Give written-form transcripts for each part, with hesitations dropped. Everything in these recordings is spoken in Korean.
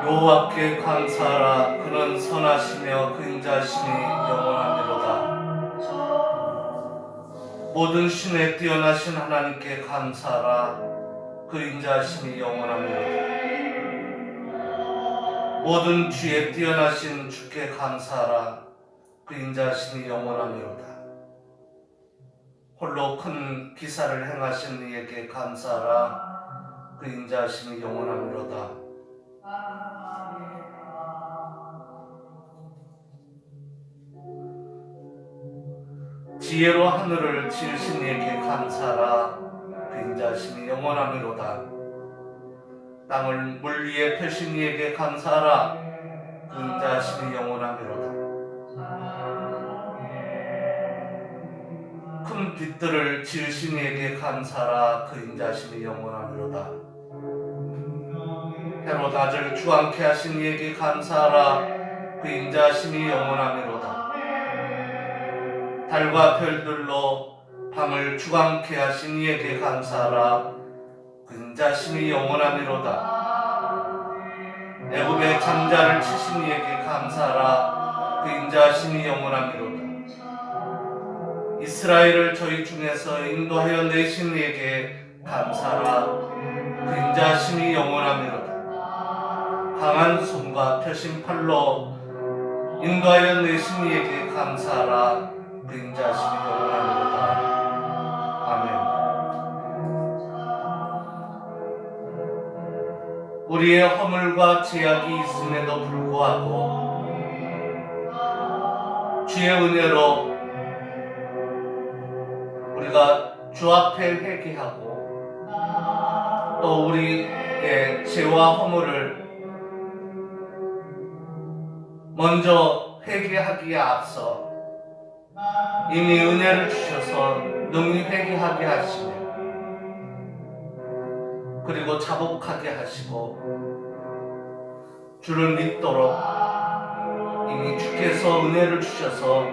여호와께 감사하라. 그는 선하시며 그 인자심이 영원하니로다. 모든 신에 뛰어나신 하나님께 감사하라. 그 인자심이 영원하니로다. 모든 주에 뛰어나신 주께 감사하라. 그 인자심이 영원하니로다. 홀로 큰 기사를 행하신 이에게 감사하라. 그 인자심이 영원하니로다. 지혜로 하늘을 지으신 이에게 감사하라. 그 인자심이 영원하니로다. 땅을 물 위에 펴신 이에게 감사하라. 그 인자심이 영원하니로다. 큰 빛들을 지으신 이에게 감사하라. 그 인자심이 영원하니로다. 해로 낮을 주황케 하신 이에게 감사하라. 그 인자심이 영원하니로다. 달과 별들로 밤을 주광케 하신 이에게 감사하라. 그 인자심이 영원하니로다. 애굽의 장자를 치신 이에게 감사하라. 그 인자심이 영원하니로다. 이스라엘을 저희 중에서 인도하여 내신 이에게 감사하라. 그 인자심이 영원하니로다. 강한 손과 펴신 팔로 인도하여 내신 이에게 감사하라. 그 인자심이 영원하니로다. 아멘. 우리의 허물과 죄악이 있음에도 불구하고 주의 은혜로 우리가 주 앞에 회개하고 또 우리의 죄와 허물을 먼저 회개하기에 앞서 이미 은혜를 주셔서 능히 회개하게 하시며 그리고 자복하게 하시고 주를 믿도록 이미 주께서 은혜를 주셔서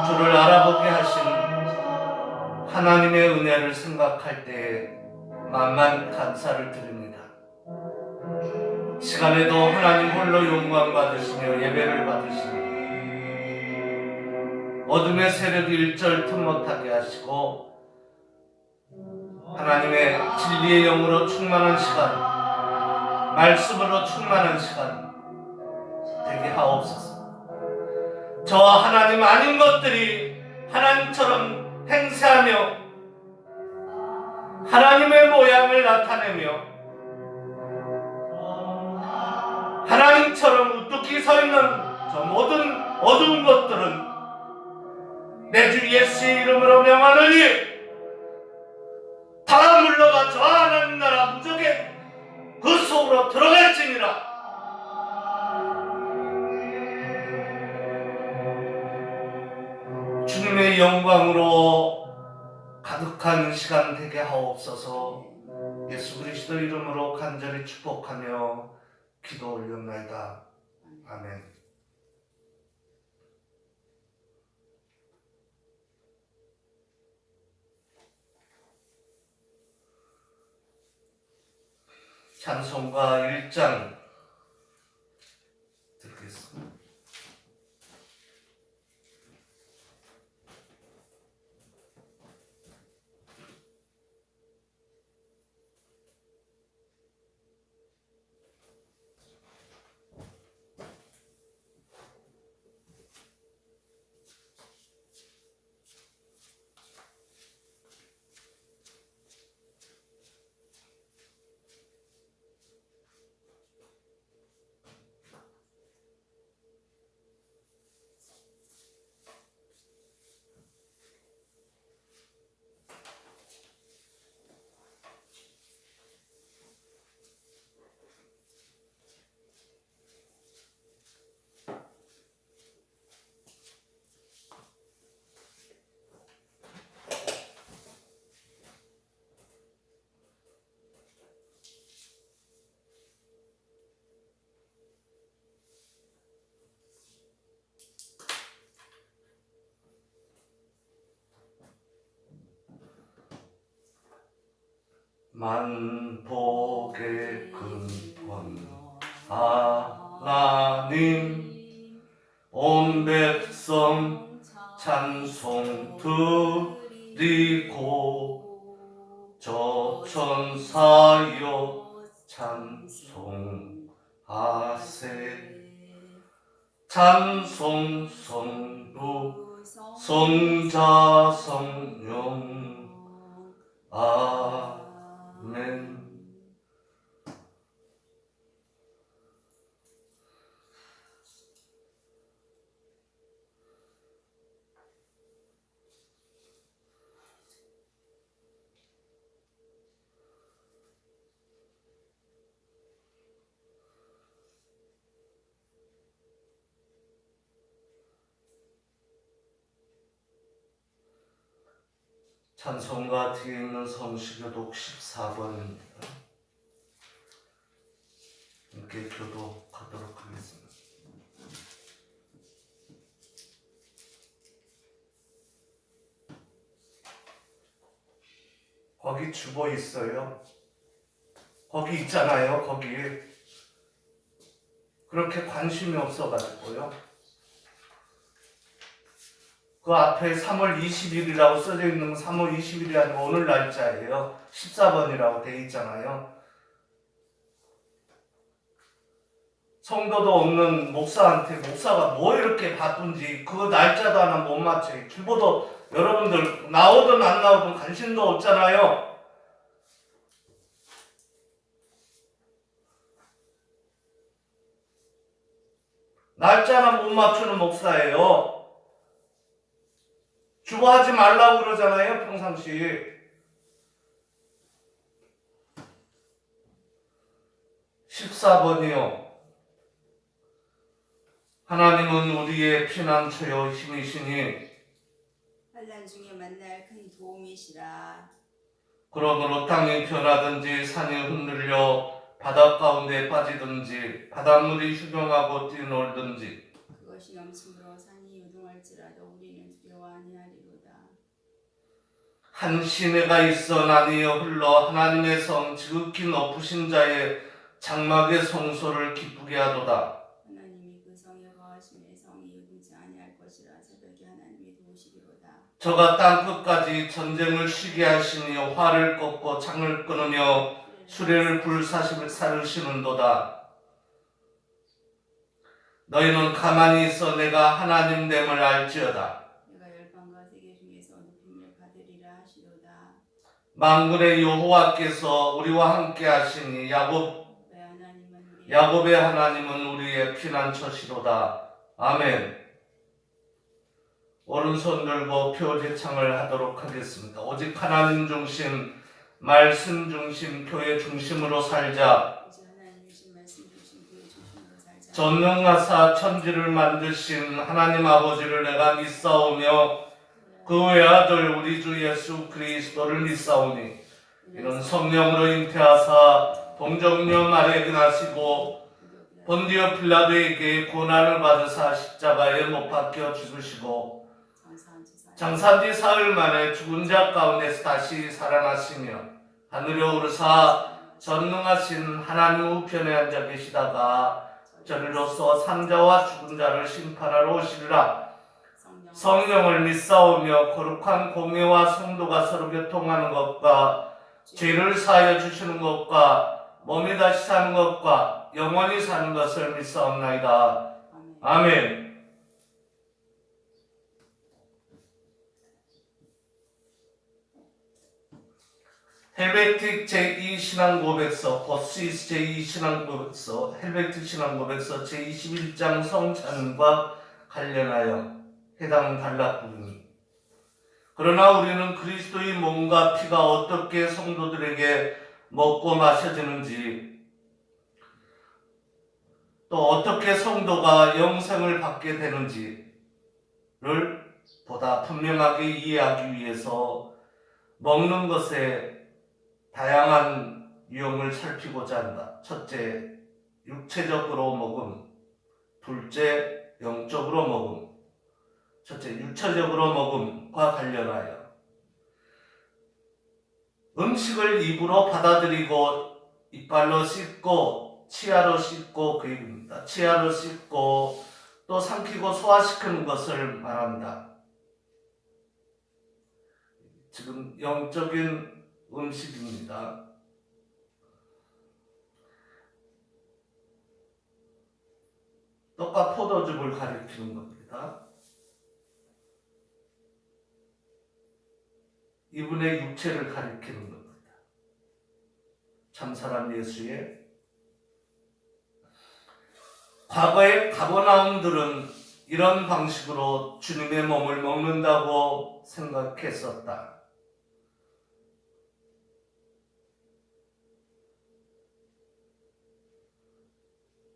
주를 알아보게 하신 하나님의 은혜를 생각할 때에 만만 감사를 드립니다. 시간에도 하나님 홀로 영광 받으시며 예배를 받으시며 어둠의 세력이 일절 틈 못하게 하시고 하나님의 진리의 영으로 충만한 시간, 말씀으로 충만한 시간 되게 하옵소서. 저와 하나님 아닌 것들이 하나님처럼 행세하며 하나님의 모양을 나타내며 하나님처럼 우뚝히 서 있는 저 모든 어두운 것들은 내 주 예수의 이름으로 명하노니 다 물러가 저 하나님 나라 무적에 그 속으로 들어갈지니라. 주님의 영광으로 가득한 시간 되게 하옵소서. 예수 그리스도 이름으로 간절히 축복하며 기도 올렸나이다. 아멘. 찬송가 1장 듣겠습니다. 만복의 근원 하나님 온 백성 찬송 드리고 저 천사여 찬송하세. 찬송 성부 성자 성령 아멘. 찬송가 뒤에 있는 성시교독 14번입니다. 함께 교독하도록 하겠습니다. 거기 주보 있어요. 거기 있잖아요. 거기. 그렇게 관심이 없어가지고요. 그 앞에 3월 20일이라고 써져 있는 3월 20일이 아니고 오늘 날짜예요. 14번이라고 돼 있잖아요. 성도도 없는 목사한테 목사가 뭐 이렇게 바쁜지 그 날짜도 하나 못 맞춰요. 주보도 여러분들 나오든 안 나오든 관심도 없잖아요. 날짜나 못 맞추는 목사예요. 주보하지 말라고 그러잖아요, 평상시. (14번이요) 하나님은 우리의 피난처여 힘이시니 환난 중에 만날 큰 도움이시라. 그러므로 땅이 변하든지 산이 흔들려 바다 가운데 빠지든지 바닷물이 휴경하고 뛰놀든지 그것이 넘침으로 산이 요동할지라도 우리는 두려워 아니하리로다. 한 시내가 있어 나뉘어 흘러 하나님의 성 지극히 높으신 자의 장막의 성소를 기쁘게 하도다. 하나님이 그 성에 거하심에 성이 요동치 아니할 것이라. 새벽에 하나님이 도우시리로다. 저가 땅끝까지 전쟁을 쉬게 하시니 활을 꺾고 창을 끊으며 수레를 불사르시는도다. 너희는 가만히 있어 내가 하나님 됨을 알지어다. 내가 열방과 세계 중에서 높임을 받으리라 하시도다. 만군의 여호와께서 우리와 함께 하시니 야곱의 하나님은 우리의 피난처시로다. 아멘. 오른손 들고 표제창을 하도록 하겠습니다. 오직 하나님 중심, 말씀 중심, 교회 중심으로 살자. 오직 하나님 주신 말씀 주신 교회 중심으로 살자. 전능하사 천지를 만드신 하나님 아버지를 내가 믿사오며 그 외아들 우리 주 예수 그리스도를 믿사오니 이는 성령으로 잉태하사 동정녀 마리아에게 나시고 본디오 필라도에게 고난을 받으사 십자가에 못 박혀 죽으시고 장사한 지 사흘 만에 죽은 자 가운데서 다시 살아나시며 하늘에 오르사 전능하신 하나님 우편에 앉아 계시다가 저리로서 산자와 죽은 자를 심판하러 오시리라. 성령을 믿사오며 거룩한 공예와 성도가 서로 교통하는 것과 죄를 사하여 주시는 것과 몸이 다시 사는 것과 영원히 사는 것을 믿사옵나이다. 아멘. 헬베틱 제2신앙고백서, 버스이스 제2신앙고백서, 헬베틱 신앙고백서 제21장 성찬과 관련하여 해당 단락 부분. 그러나 우리는 그리스도의 몸과 피가 어떻게 성도들에게 먹고 마셔지는지, 또 어떻게 성도가 영생을 받게 되는지를 보다 분명하게 이해하기 위해서 먹는 것에 다양한 유형을 살피고자 한다. 첫째, 육체적으로 먹음. 둘째, 영적으로 먹음. 첫째, 육체적으로 먹음과 관련하여 음식을 입으로 받아들이고 이빨로 씹고 치아로 씹고 그 얘기입니다. 치아로 씹고 또 삼키고 소화시키는 것을 말한다. 지금 영적인 음식입니다. 떡과 포도즙을 가리키는 겁니다. 이분의 육체를 가리키는 겁니다. 참사람 예수의 과거의 가버나움들은 이런 방식으로 주님의 몸을 먹는다고 생각했었다.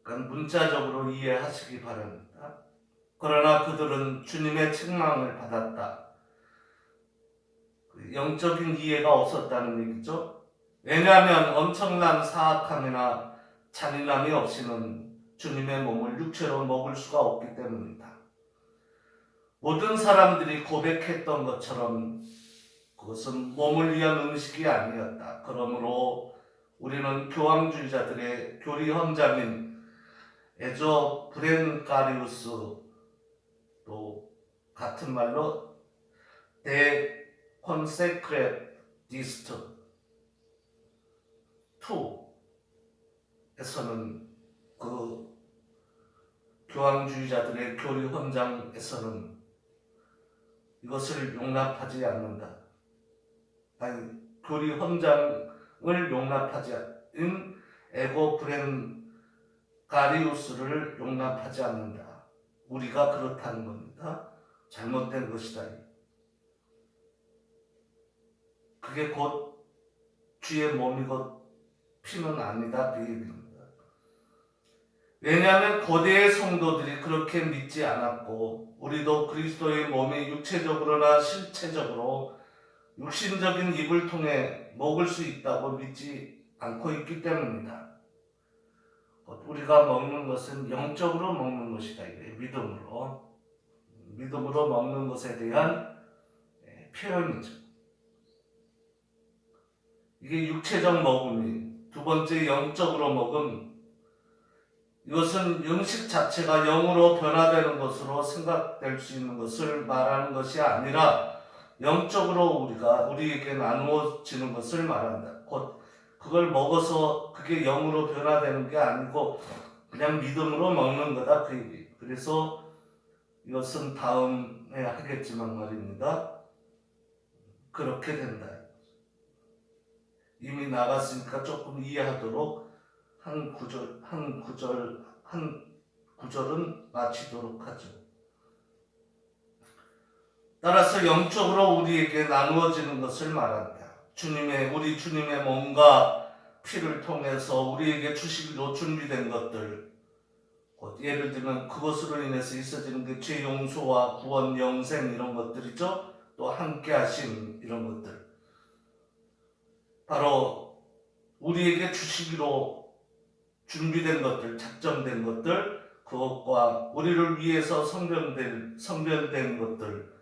그러니까 문자적으로 이해하시기 바랍니다. 그러나 그들은 주님의 책망을 받았다. 영적인 이해가 없었다는 얘기죠. 왜냐하면 엄청난 사악함이나 잔인함이 없이는 주님의 몸을 육체로 먹을 수가 없기 때문이다. 모든 사람들이 고백했던 것처럼 그것은 몸을 위한 음식이 아니었다. 그러므로 우리는 교황주의자들의 교리 헌장인 에조 브렌가리우스, 또 같은 말로 데 콘세크레디스트 2에서는 그 교황주의자들의 교리 헌장에서는 이것을 용납하지 않는다. 아니, 교리 헌장을 용납하지 않는 에고 브렌가리우스를 용납하지 않는다. 우리가 그렇다는 겁니다. 잘못된 것이다. 그게 곧 주의 몸이고 피는 아니다. 그 얘기입니다. 왜냐하면 고대의 성도들이 그렇게 믿지 않았고 우리도 그리스도의 몸이 육체적으로나 실체적으로 육신적인 입을 통해 먹을 수 있다고 믿지 않고 있기 때문이다. 우리가 먹는 것은 영적으로 먹는 것이다. 믿음으로 먹는 것에 대한 표현이죠. 이게 육체적 먹음이. 두 번째, 영적으로 먹음. 이것은 음식 자체가 영으로 변화되는 것으로 생각될 수 있는 것을 말하는 것이 아니라 영적으로 우리에게 나누어지는 것을 말한다. 곧 그걸 먹어서 그게 영으로 변화되는 게 아니고 그냥 믿음으로 먹는 거다. 그 얘기. 그래서 이것은 다음에 하겠지만 말입니다. 그렇게 된다. 이미 나갔으니까 조금 이해하도록 한 구절은 마치도록 하죠. 따라서 영적으로 우리에게 나누어지는 것을 말한다. 우리 주님의 몸과 피를 통해서 우리에게 주시기로 준비된 것들, 곧 예를 들면 그것으로 인해서 있어지는 그 죄 용서와 구원, 영생 이런 것들이죠. 또 함께 하심 이런 것들, 바로 우리에게 주시기로 준비된 것들, 작정된 것들, 그것과 우리를 위해서 성별된 것들은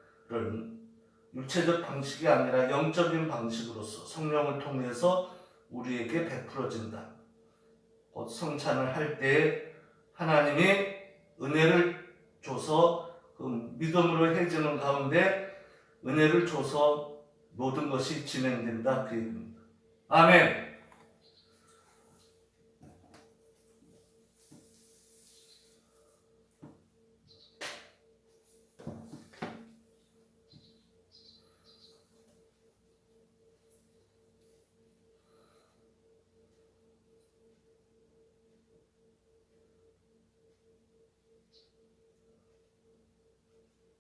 육체적 방식이 아니라 영적인 방식으로서 성령을 통해서 우리에게 베풀어진다. 곧 성찬을 할 때 하나님이 은혜를 줘서 그 믿음으로 해지는 가운데 은혜를 줘서 모든 것이 진행된다 그 얘기입니다. 아멘.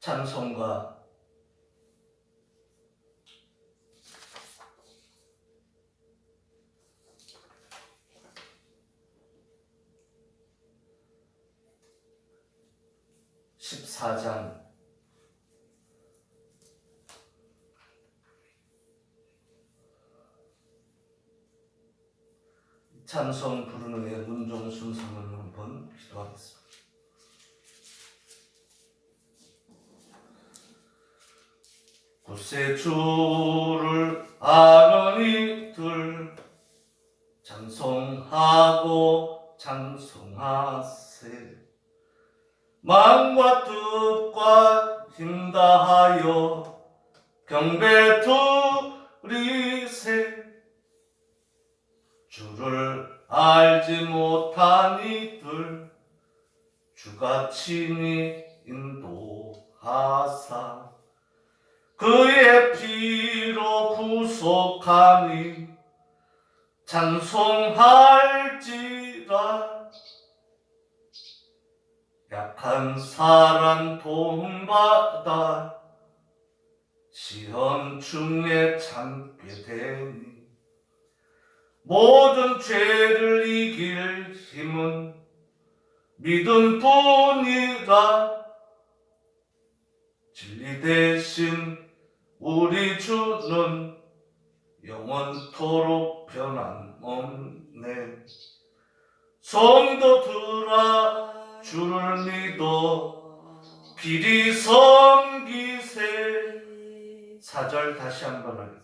찬송가 (14장) 찬송 부르는 의 문종 순서를 한번 기도하겠습니다. 구세주를 아는 이들 찬송하고 찬송하세. 마음과 뜻과 힘 다하여 경배 드리세. 주를 알지 못한 이들 주가 친히 인도하사 그의 피로 구속하니 찬송할지라. 약한 사람 도움받아 시험 중에 참게 되니 모든 죄를 이길 힘은 믿음뿐이라. 진리 대신 우리 주는 영원토록 변함없네. 성도들아 주를 믿어 길이 섬기세. 4절 다시 한번 하겠습니다.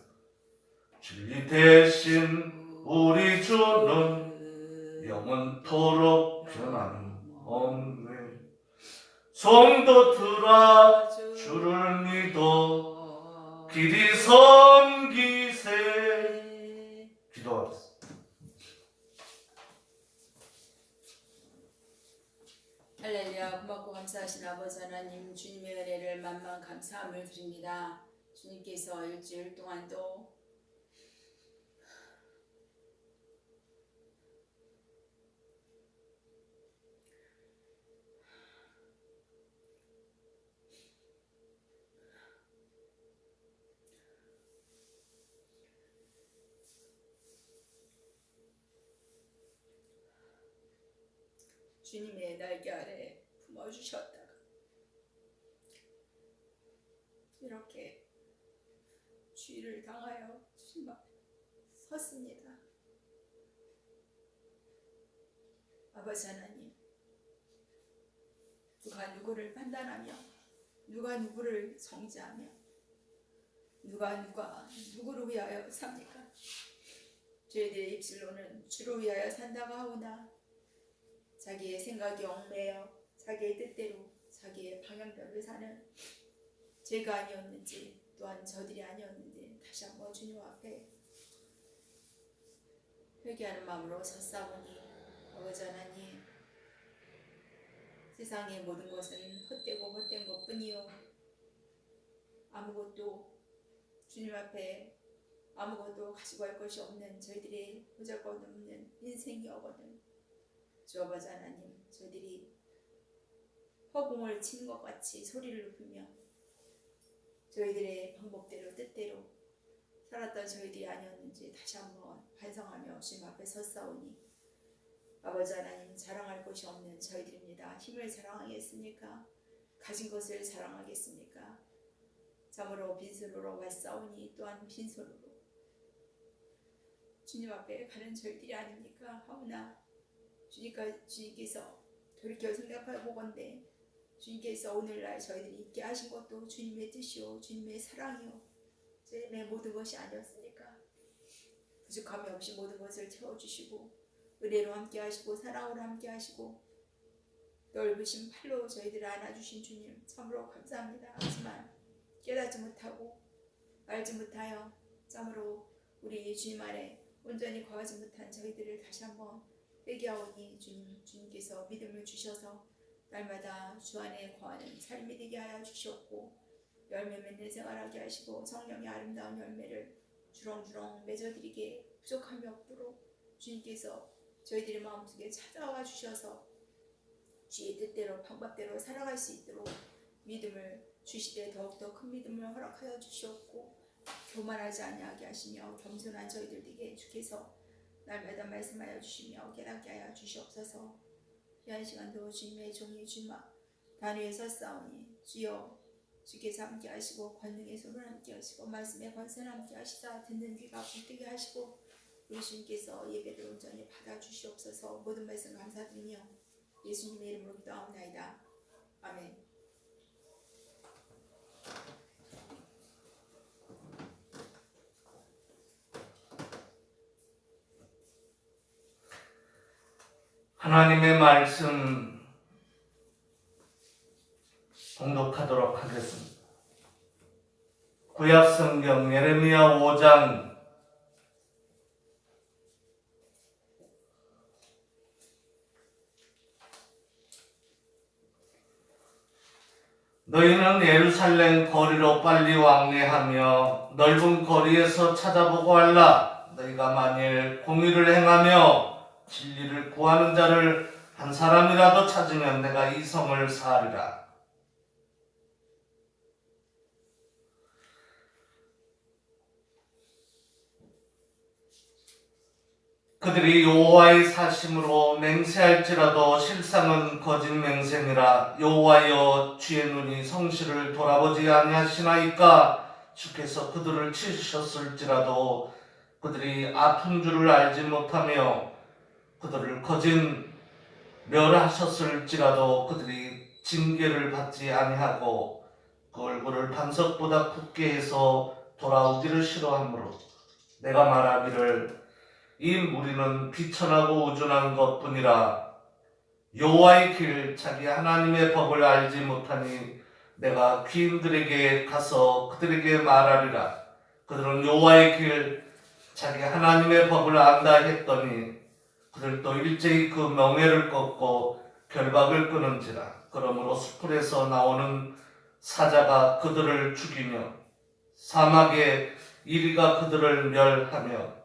진리 대신 우리 주는 영원토록 변함없네. 성도들아 주를 믿어 길이 섬기세. 기도하겠습니다. 할렐루야. 고맙고 감사하신 아버지 하나님, 주님의 은혜를 만만 감사함을 드립니다. 주님께서 일주일 동안 또 주님의 날개 아래 품어주셨다가 이렇게 주의를 당하여 주님 앞에 섰습니다. 아버지 하나님, 누가 누구를 판단하며 누가 누구를 정죄하며 누가 누구를 위하여 삽니까? 저희들의 입술로는 주를 위하여 산다고 하오나 자기의 생각이 얽매여 자기의 뜻대로 자기의 방향대로 사는 제가 아니었는지 또한 저들이 아니었는지 다시 한번 주님 앞에 회개하는 마음으로 섰사오니 아버지 하나님, 세상의 모든 것은 헛되고 헛된 것뿐이요 아무것도 주님 앞에 아무것도 가지고 갈 것이 없는 저희들이 보잘것없는 인생이었거든. 주 아버지 하나님, 저희들이 허공을 치는 것 같이 소리를 높이며 저희들의 방법대로 뜻대로 살았던 저희들이 아니었는지 다시 한번 반성하며 주님 앞에 섰사오니 아버지 하나님, 자랑할 것이 없는 저희들입니다. 힘을 자랑하겠습니까? 가진 것을 자랑하겠습니까? 참으로 빈손으로 왔사오니 또한 빈손으로 주님 앞에 가는 저희들이 아닙니까? 하오나 주님께서 돌이켜 생각해 보건대 주님께서 오늘날 저희들이 있게 하신 것도 주님의 뜻이요 주님의 사랑이요 주님의 모든 것이 아니었습니까? 부족함이 없이 모든 것을 채워주시고 은혜로 함께 하시고 사랑으로 함께 하시고 넓으신 팔로 저희들을 안아주신 주님 참으로 감사합니다. 하지만 깨닫지 못하고 알지 못하여 참으로 우리 주님 안에 온전히 거하지 못한 저희들을 다시 한번 회개하오니 주님께서 믿음을 주셔서 날마다 주 안에 거하는 삶이 되게 하여 주시옵고 열매 맺는 생활하게 하시고 성령의 아름다운 열매를 주렁주렁 맺어드리게 부족함이 없도록 주님께서 저희들의 마음속에 찾아와 주셔서 주의 뜻대로 방법대로 살아갈 수 있도록 믿음을 주시되 더욱더 큰 믿음을 허락하여 주시옵고 교만하지 아니하게 하시며 겸손한 저희들에게 주께서 날마다 말씀하여 주시며 깨닫게 하여 주시옵소서. 귀한 시간도 주님의 종이 주님 단위에 섰사오니 주여 주께서 함께 하시고 권능의 손을 함께 하시고 말씀의 권세를 함께 하시다 듣는 귀가 붙들게 하시고 우리 주님께서 예배를 온전히 받아주시옵소서. 모든 말씀 감사드리며 예수님의 이름으로 기도하옵나이다. 아멘. 하나님의 말씀 봉독하도록 하겠습니다. 구약성경 예레미야 5장 '너희는 예루살렘 거리로 빨리 왕래하며 넓은 거리에서 찾아보고 할라. 너희가 만일 공의를 행하며 진리를 구하는 자를 한 사람이라도 찾으면 내가 이 성을 사하리라.' 그들이 여호와의 사심으로 맹세할지라도 실상은 거짓 맹세니라. 여호와여, 주의 눈이 성실을 돌아보지 아니하시나이까? 주께서 그들을 치셨을지라도 그들이 아픈 줄을 알지 못하며 그들을 거짓 멸하셨을지라도 그들이 징계를 받지 아니하고 그 얼굴을 반석보다 굳게 해서 돌아오기를 싫어하므로 내가 말하기를 이 무리는 비천하고 우둔한 것뿐이라. 여호와의 길 자기 하나님의 법을 알지 못하니 내가 귀인들에게 가서 그들에게 말하리라. 그들은 여호와의 길 자기 하나님의 법을 안다 했더니 그들도 일제히 그 명예를 꺾고 결박을 끊은지라. 그러므로 수풀에서 나오는 사자가 그들을 죽이며 사막의 이리가 그들을 멸하며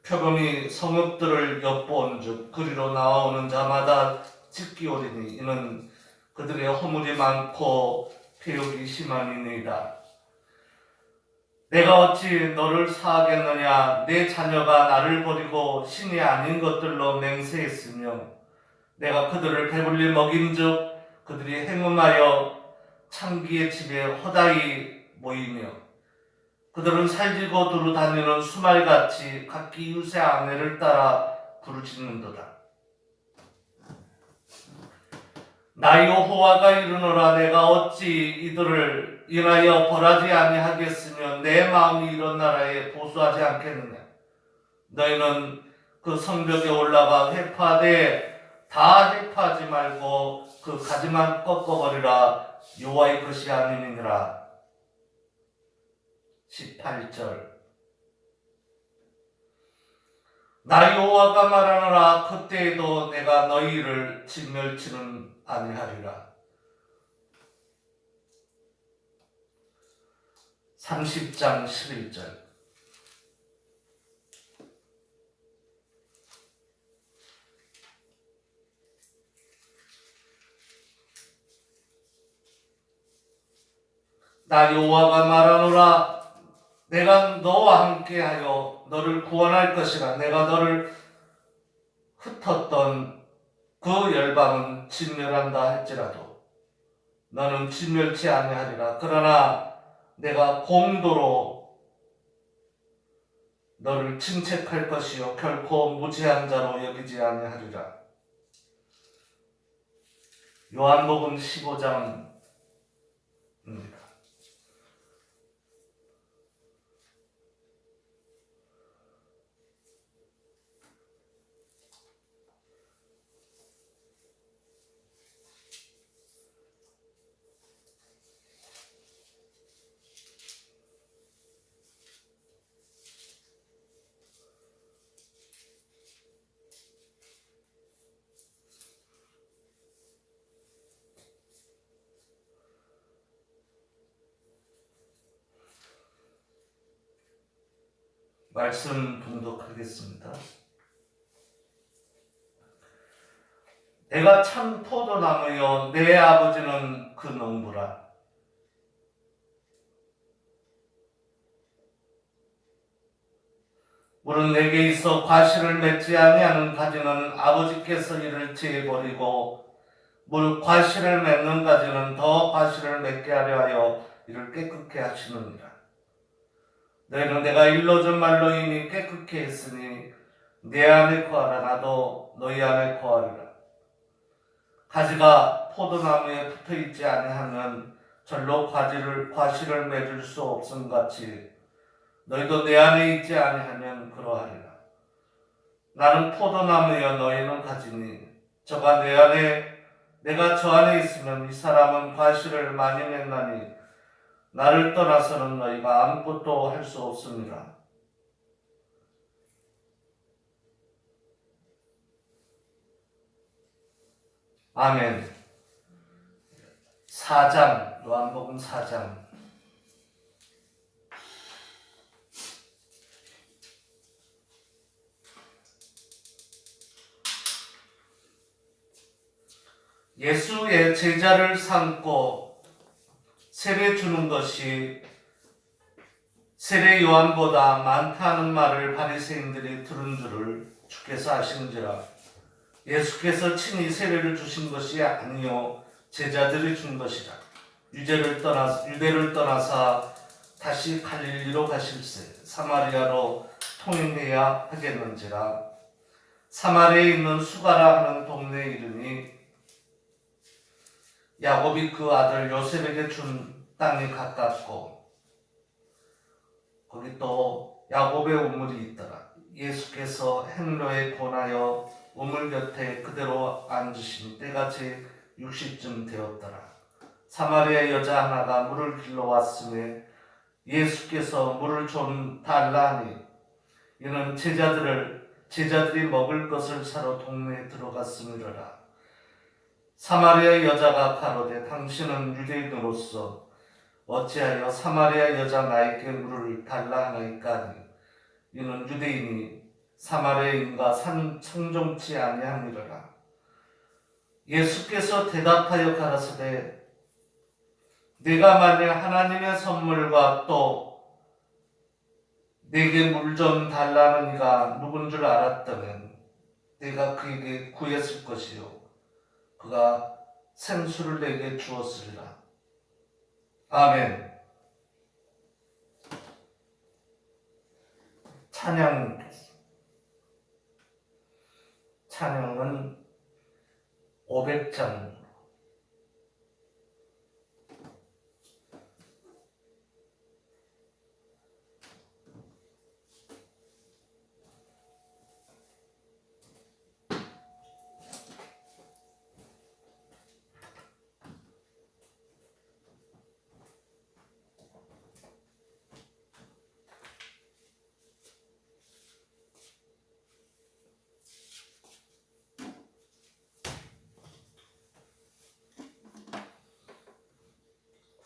표범이 성읍들을 엿보온즉 그리로 나오는 자마다 찢기오리니 이는 그들의 허물이 많고 패욕이 심함이니이다. 내가 어찌 너를 사하겠느냐? 내 자녀가 나를 버리고 신이 아닌 것들로 맹세했으며 내가 그들을 배불리 먹인즉 그들이 행음하여 창기의 집에 허다히 모이며 그들은 살지고 두루 다니는 수말같이 각기 이웃의 아내를 따라 부르짖는도다. 나 여호와가 이르노라. 내가 어찌 이들을 인하여 벌하지 아니하겠으며 내 마음이 이런 나라에 보수하지 않겠느냐? 너희는 그 성벽에 올라가 회파되 다 회파하지 말고 그 가지만 꺾어버리라. 여호와의 것이 아니니라. 18절. 나 여호와가 말하노라. 그때에도 내가 너희를 진멸치는 아니하리라. 30장 11절. 나 여호와가 말하노라. 내가 너와 함께하여 너를 구원할 것이라. 내가 너를 흩었던 그 열방은 진멸한다 할지라도 너는 진멸치 아니하리라. 그러나 내가 공도로 너를 칭책할 것이요 결코 무지한 자로 여기지 아니하리라. 요한복음 15장입니다. 말씀 봉독하겠습니다. 내가 참 포도나무여 내 아버지는 그 농부라. 물은 내게 있어 과실을 맺지 아니하는 가지는 아버지께서 이를 제버리고 물 과실을 맺는 가지는 더 과실을 맺게 하려 하여 이를 깨끗게 하시느니라. 너희는 내가 일러준 말로 이미 깨끗게 했으니 내 안에 거하라. 나도 너희 안에 거하리라. 가지가 포도나무에 붙어있지 아니하면 절로 과실을 맺을 수 없음 같이 너희도 내 안에 있지 아니하면 그러하리라. 나는 포도나무여 너희는 가지니 저가 내 안에 내가 저 안에 있으면 이 사람은 과실을 많이 맺나니 나를 떠나서는 너희가 아무것도 할 수 없습니다. 아멘. 4장, 요한복음 4장. 예수의 제자를 삼고 세례 주는 것이 세례 요한보다 많다는 말을 바리새인들이 들은 줄을 주께서 아시는지라. 예수께서 친히 세례를 주신 것이 아니요 제자들이 준 것이라. 유대를 떠나사 다시 갈릴리로 가실새 사마리아로 통행해야 하겠는지라. 사마리아에 있는 수가라 하는 동네에 이르니 야곱이 그 아들 요셉에게 준 땅이 가깝고 거기 또 야곱의 우물이 있더라. 예수께서 행로에 권하여 우물 곁에 그대로 앉으신 때가 제 60쯤 되었더라. 사마리아 여자 하나가 물을 길러 왔음에 예수께서 물을 좀 달라 하니 이는 제자들이 먹을 것을 사러 동네에 들어갔음이로라. 사마리아 여자가 가로되 당신은 유대인으로서 어찌하여 사마리아 여자 나에게 물을 달라 하나이까 하니 이는 유대인이 사마리아인과 상종치 아니함이로라. 예수께서 대답하여 가라사대 네가 만일 하나님의 선물과 또 내게 물 좀 달라는 이가 누군 줄 알았다면 네가 그에게 구했을 것이요 그가 생수를 내게 주었으리라. 아멘. 찬양은 500장.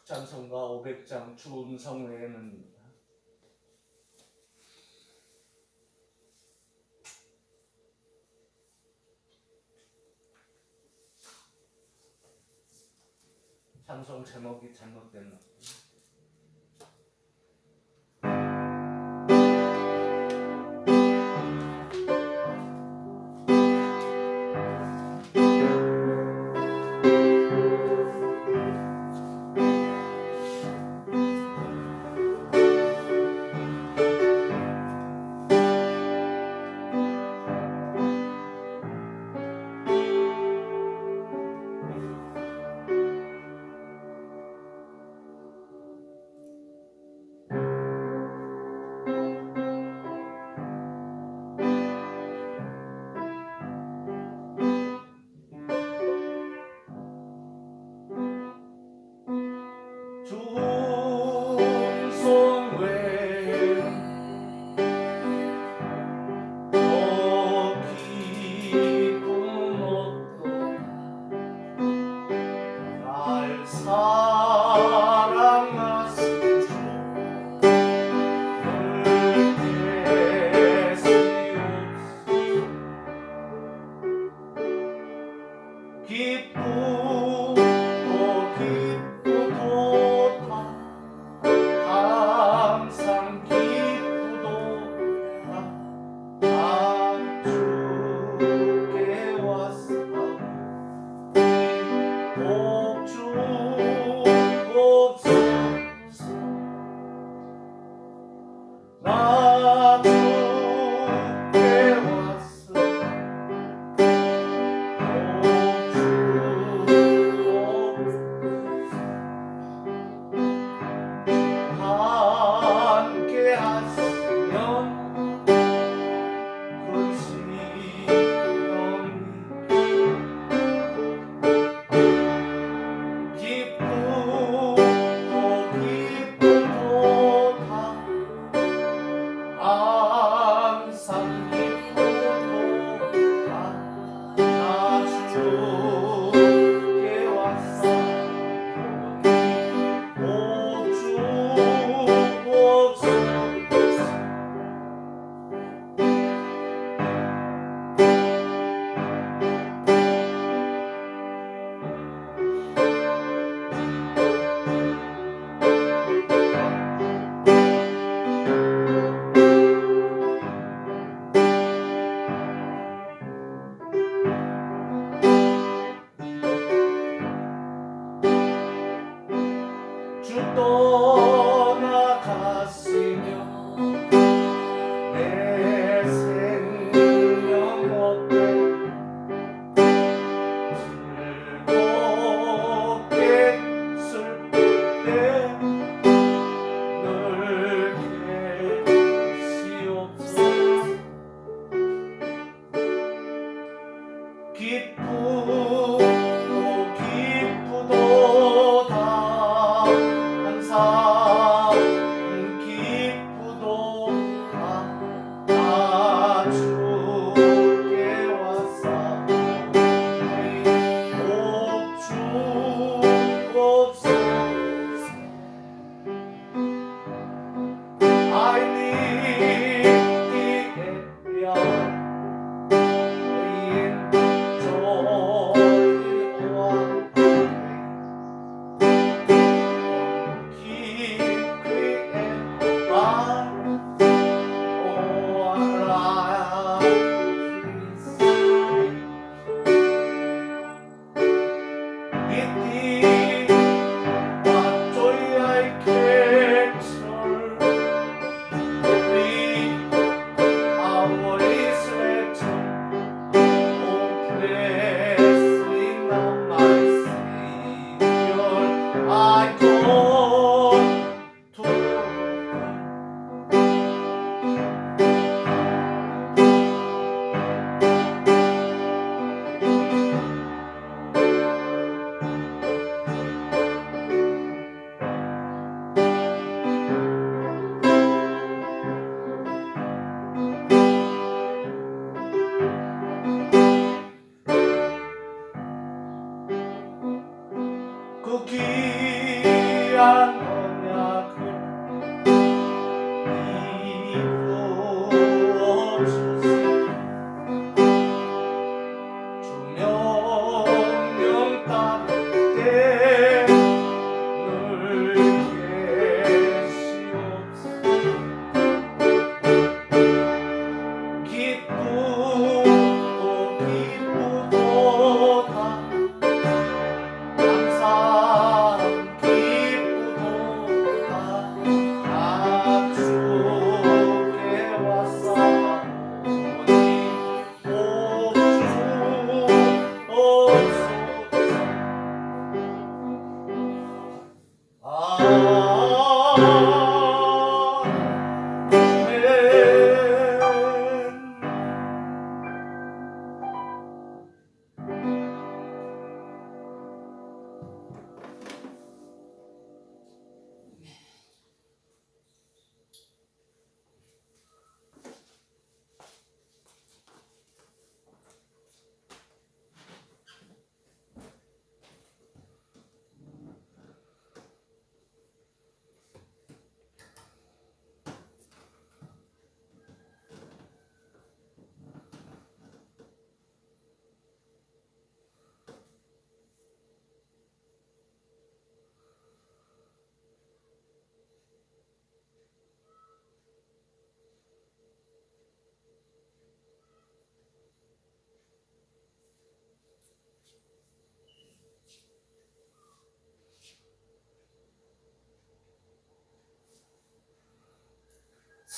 찬송가 500장 주 음성 외에는 찬송 제목이 잘못됐나?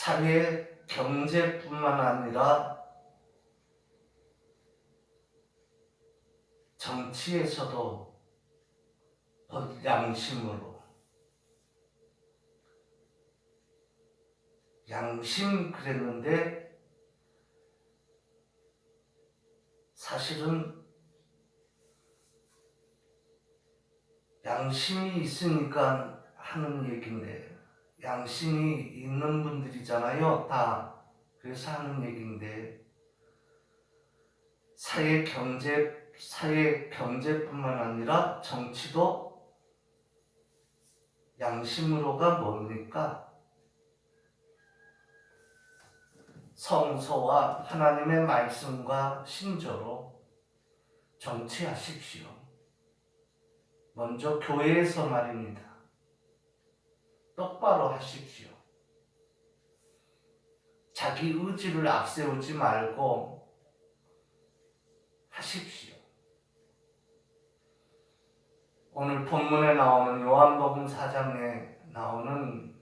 사회, 경제뿐만 아니라 정치에서도 양심으로, 양심 그랬는데 사실은 양심이 있으니까 하는 얘기인데, 양심이 있는 분들이잖아요, 다. 그래서 하는 얘기인데, 사회 경제뿐만 아니라 정치도 양심으로가 뭡니까? 성서와 하나님의 말씀과 신조로 정치하십시오. 먼저 교회에서 말입니다. 똑바로 하십시오. 자기 의지를 앞세우지 말고 하십시오. 오늘 본문에 나오는 요한복음 4장에 나오는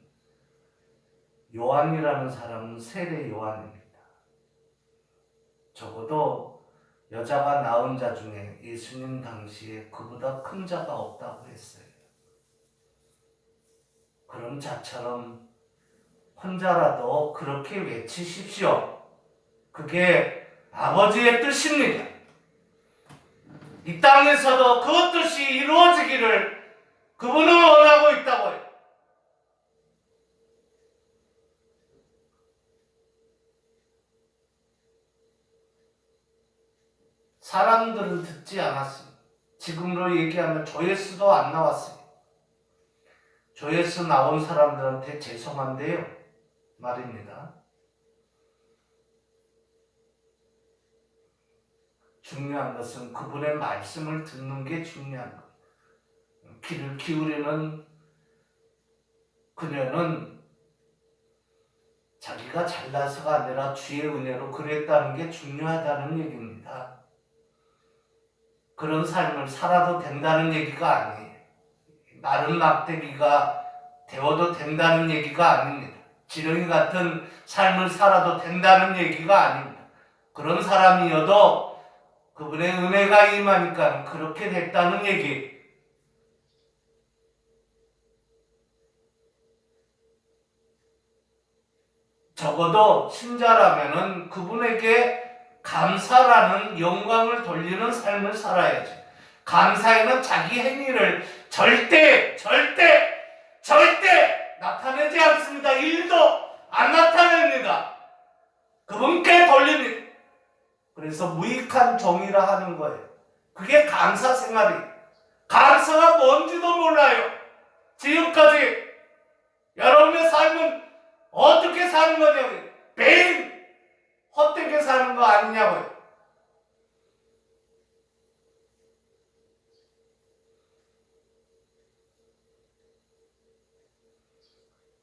요한이라는 사람은 세례 요한입니다. 적어도 여자가 낳은 자 중에 예수님 당시에 그보다 큰 자가 없다고 했어요. 그런 자처럼 혼자라도 그렇게 외치십시오. 그게 아버지의 뜻입니다. 이 땅에서도 그 뜻이 이루어지기를 그분은 원하고 있다고 해요. 사람들은 듣지 않았습니다. 지금으로 얘기하면 조회수도 안 나왔습니다. 조회수 나온 사람들한테 죄송한데요, 말입니다. 중요한 것은 그분의 말씀을 듣는 게 중요한 겁니다. 귀를 기울이는 그녀는 자기가 잘나서가 아니라 주의 은혜로 그랬다는 게 중요하다는 얘기입니다. 그런 삶을 살아도 된다는 얘기가 아니에요. 마른 막대기가 데워도 된다는 얘기가 아닙니다. 지렁이 같은 삶을 살아도 된다는 얘기가 아닙니다. 그런 사람이어도 그분의 은혜가 임하니까 그렇게 됐다는 얘기. 적어도 신자라면은 그분에게 감사라는 영광을 돌리는 삶을 살아야죠. 감사에는 자기 행위를 절대 나타내지 않습니다. 일도 안 나타냅니다. 그분께 돌립니다. 그래서 무익한 종이라 하는 거예요. 그게 감사 생활이에요. 감사가 뭔지도 몰라요. 지금까지 여러분의 삶은 어떻게 사는 거냐고요. 매일 헛되게 사는 거 아니냐고요.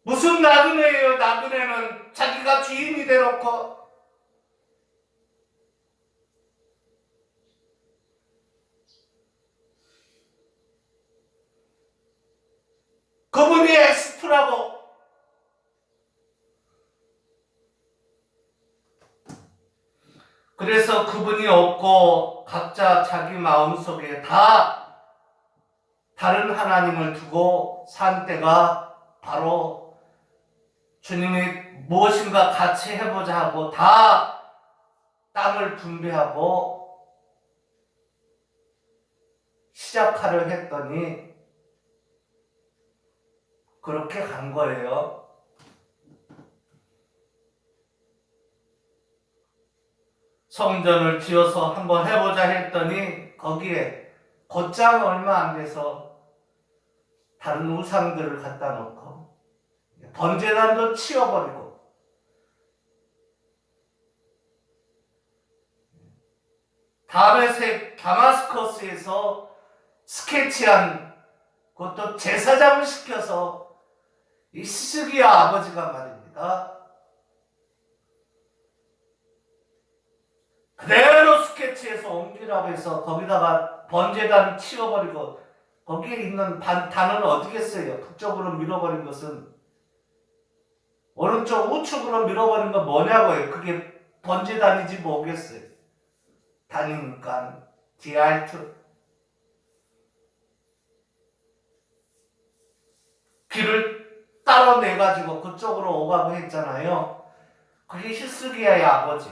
무슨 나그네예요. 나그네는 자기가 주인이 되놓고 그분이 엑스트라고. 그래서 그분이 없고 각자 자기 마음속에 다 다른 하나님을 두고 산 때가 바로 주님이 무엇인가 같이 해보자 하고 다 땅을 분배하고 시작하려 했더니 그렇게 간 거예요. 성전을 지어서 한번 해보자 했더니 거기에 곧장 얼마 안 돼서 다른 우상들을 갖다 놓고 번제단도 치워버리고 다마스커스에서 스케치한 그것도 제사장을 시켜서 이 시스기야 아버지가 말입니다. 그대로 스케치해서 옮기라고 해서 거기다가 번제단 치워버리고 거기에 있는 단은 어디겠어요? 그쪽으로 밀어버린 것은 오른쪽 우측으로 밀어버린 건 뭐냐고요. 그게 번지 단위지 뭐겠어요. 단위니까 디알트. 길을 따로 내가지고 그쪽으로 오가고 했잖아요. 그게 히스기야의 아버지.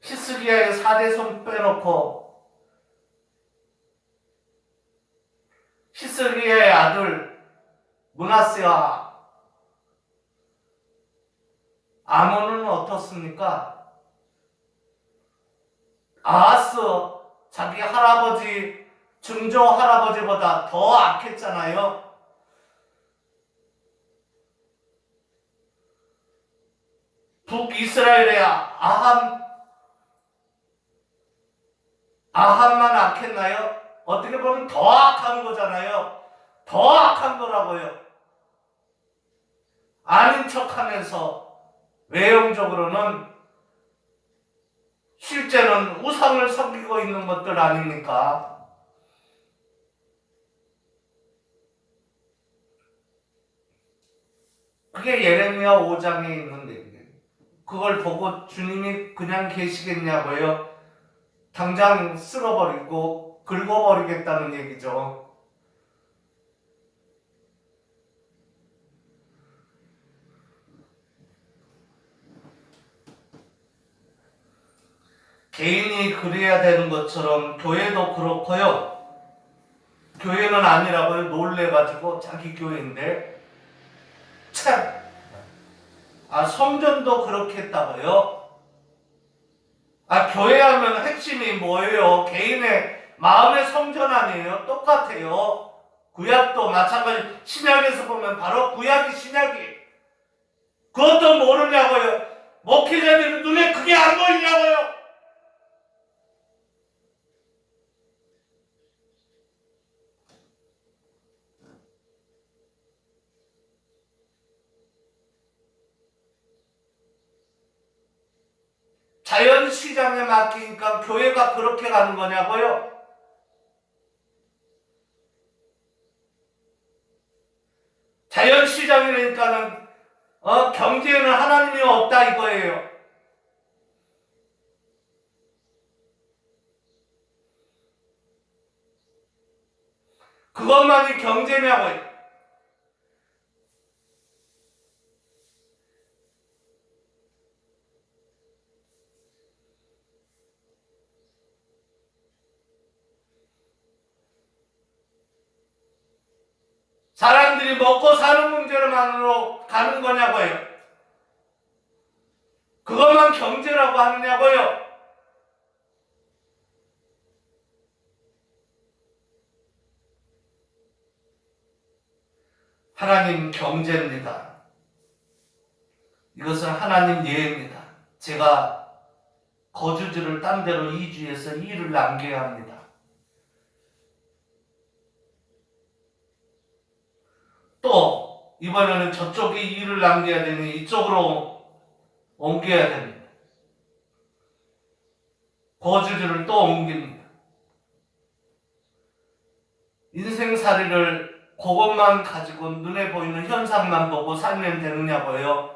히스기야의 4대손 빼놓고 히스기야의 아들 므낫세와 아몬은 어떻습니까? 아하스 자기 할아버지 증조 할아버지보다 더 악했잖아요. 북이스라엘의 아합만 악했나요? 어떻게 보면 더 악한 거잖아요. 더 악한 거라고요. 아닌 척하면서 외형적으로는 실제는 우상을 섬기고 있는 것들 아닙니까? 그게 예레미야 5장에 있는데 그걸 보고 주님이 그냥 계시겠냐고요? 당장 쓸어버리고 긁어버리겠다는 얘기죠. 개인이 그래야 되는 것처럼 교회도 그렇고요. 교회는 아니라고요. 놀래가지고 자기 교회인데 참. 성전도 그렇게 했다고요? 교회 하면 핵심이 뭐예요? 개인의 마음의 성전 아니에요? 똑같아요. 구약도 마찬가지. 신약에서 보면 바로 구약이 신약이. 그것도 모르냐고요? 목회자들은 눈에 그게 안 보이냐고요? 자연시장에 맡기니까 교회가 그렇게 가는 거냐고요? 자연시장이니까는 경제에는 하나님이 없다 이거예요. 그것만이 경제냐고요. 사람들이 먹고 사는 문제로만으로 가는 거냐고요. 그것만 경제라고 하느냐고요. 하나님 경제입니다. 이것은 하나님 예입니다. 제가 거주지를 딴 데로 이주해서 일을 남겨야 합니다. 또 이번에는 저쪽에 일을 남겨야 되니 이쪽으로 옮겨야 됩니다. 거주지를 또 옮깁니다. 인생살이를 그것만 가지고 눈에 보이는 현상만 보고 살면 되느냐고요.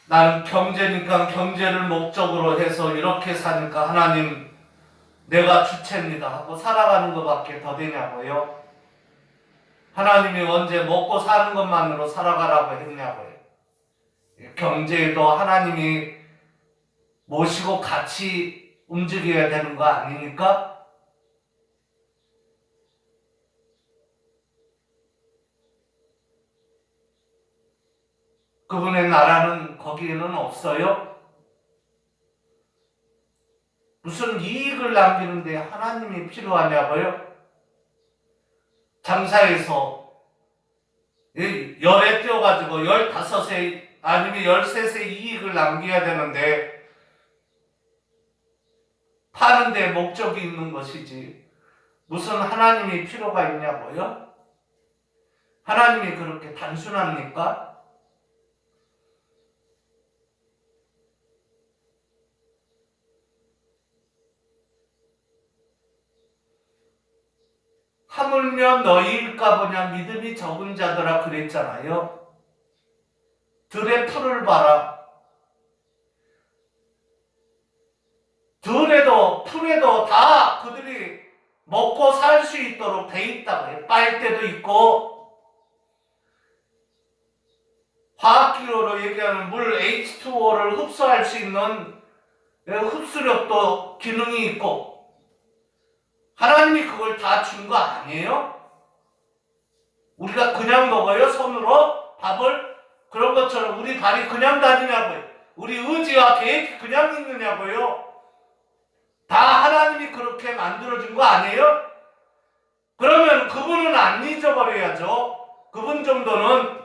난 경제니까 경제를 목적으로 해서 이렇게 사니까 하나님 내가 주체입니다 하고 살아가는 것밖에 더 되냐고요. 하나님이 언제 먹고 사는 것만으로 살아가라고 했냐고요. 경제에도 하나님이 모시고 같이 움직여야 되는 거 아닙니까? 그분의 나라는 거기에는 없어요? 무슨 이익을 남기는데 하나님이 필요하냐고요? 장사에서 열에 띄어가지고 15세 아니면 13세 이익을 남겨야 되는데 파는데 목적이 있는 것이지 무슨 하나님이 필요가 있냐고요? 하나님이 그렇게 단순합니까? 하물며 너희일까 보냐 믿음이 적은 자들아 그랬잖아요. 들의 풀을 봐라. 들에도 풀에도 다 그들이 먹고 살 수 있도록 돼 있다고 해요. 빨대도 있고 화학기호로 얘기하는 물 H2O를 흡수할 수 있는 흡수력도 기능이 있고 하나님이 그걸 다 준 거 아니에요? 우리가 그냥 먹어요? 손으로 밥을? 그런 것처럼 우리 발이 그냥 다니냐고요? 우리 의지와 계획이 그냥 있느냐고요? 다 하나님이 그렇게 만들어준 거 아니에요? 그러면 그분은 안 잊어버려야죠. 그분 정도는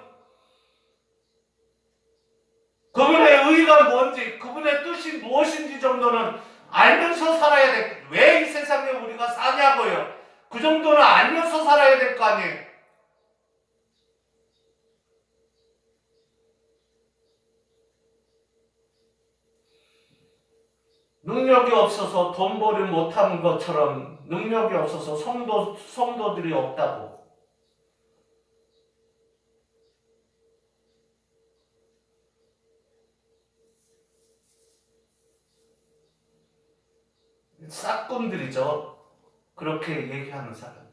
그분의 의의가 뭔지 그분의 뜻이 무엇인지 정도는 알면서 살아야 돼. 왜 이 세상에 우리가 사냐고요. 그 정도는 알면서 살아야 될 거 아니에요. 능력이 없어서 돈 벌이 못하는 것처럼 능력이 없어서 성도들이 없다고. 싹꾼들이죠. 그렇게 얘기하는 사람들.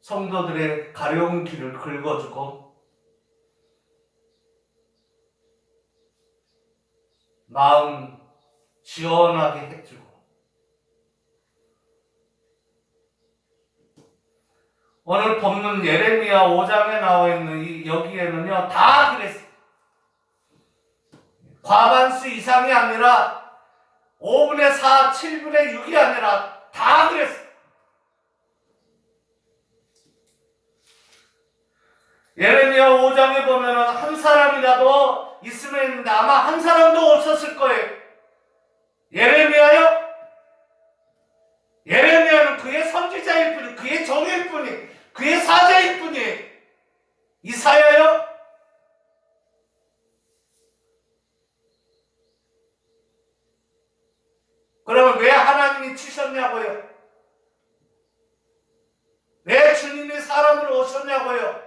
성도들의 가려운 길을 긁어주고 마음 시원하게 해주고 오늘 본문 예레미야 5장에 나와 있는 여기에는요 다 그랬어요. 과반수 이상이 아니라 5분의 4, 7분의 6이 아니라 다 그랬어요. 예레미야 5장에 보면은 한 사람이라도 있으면 했는데 아마 한 사람도 없었을 거예요. 예레미야요? 예레미야는 그의 선지자일 뿐이, 그의 종일 뿐이, 그의 사자일 뿐이에요. 이사야요? 그러면 왜 하나님이 치셨냐고요? 왜 주님이 사람으로 오셨냐고요?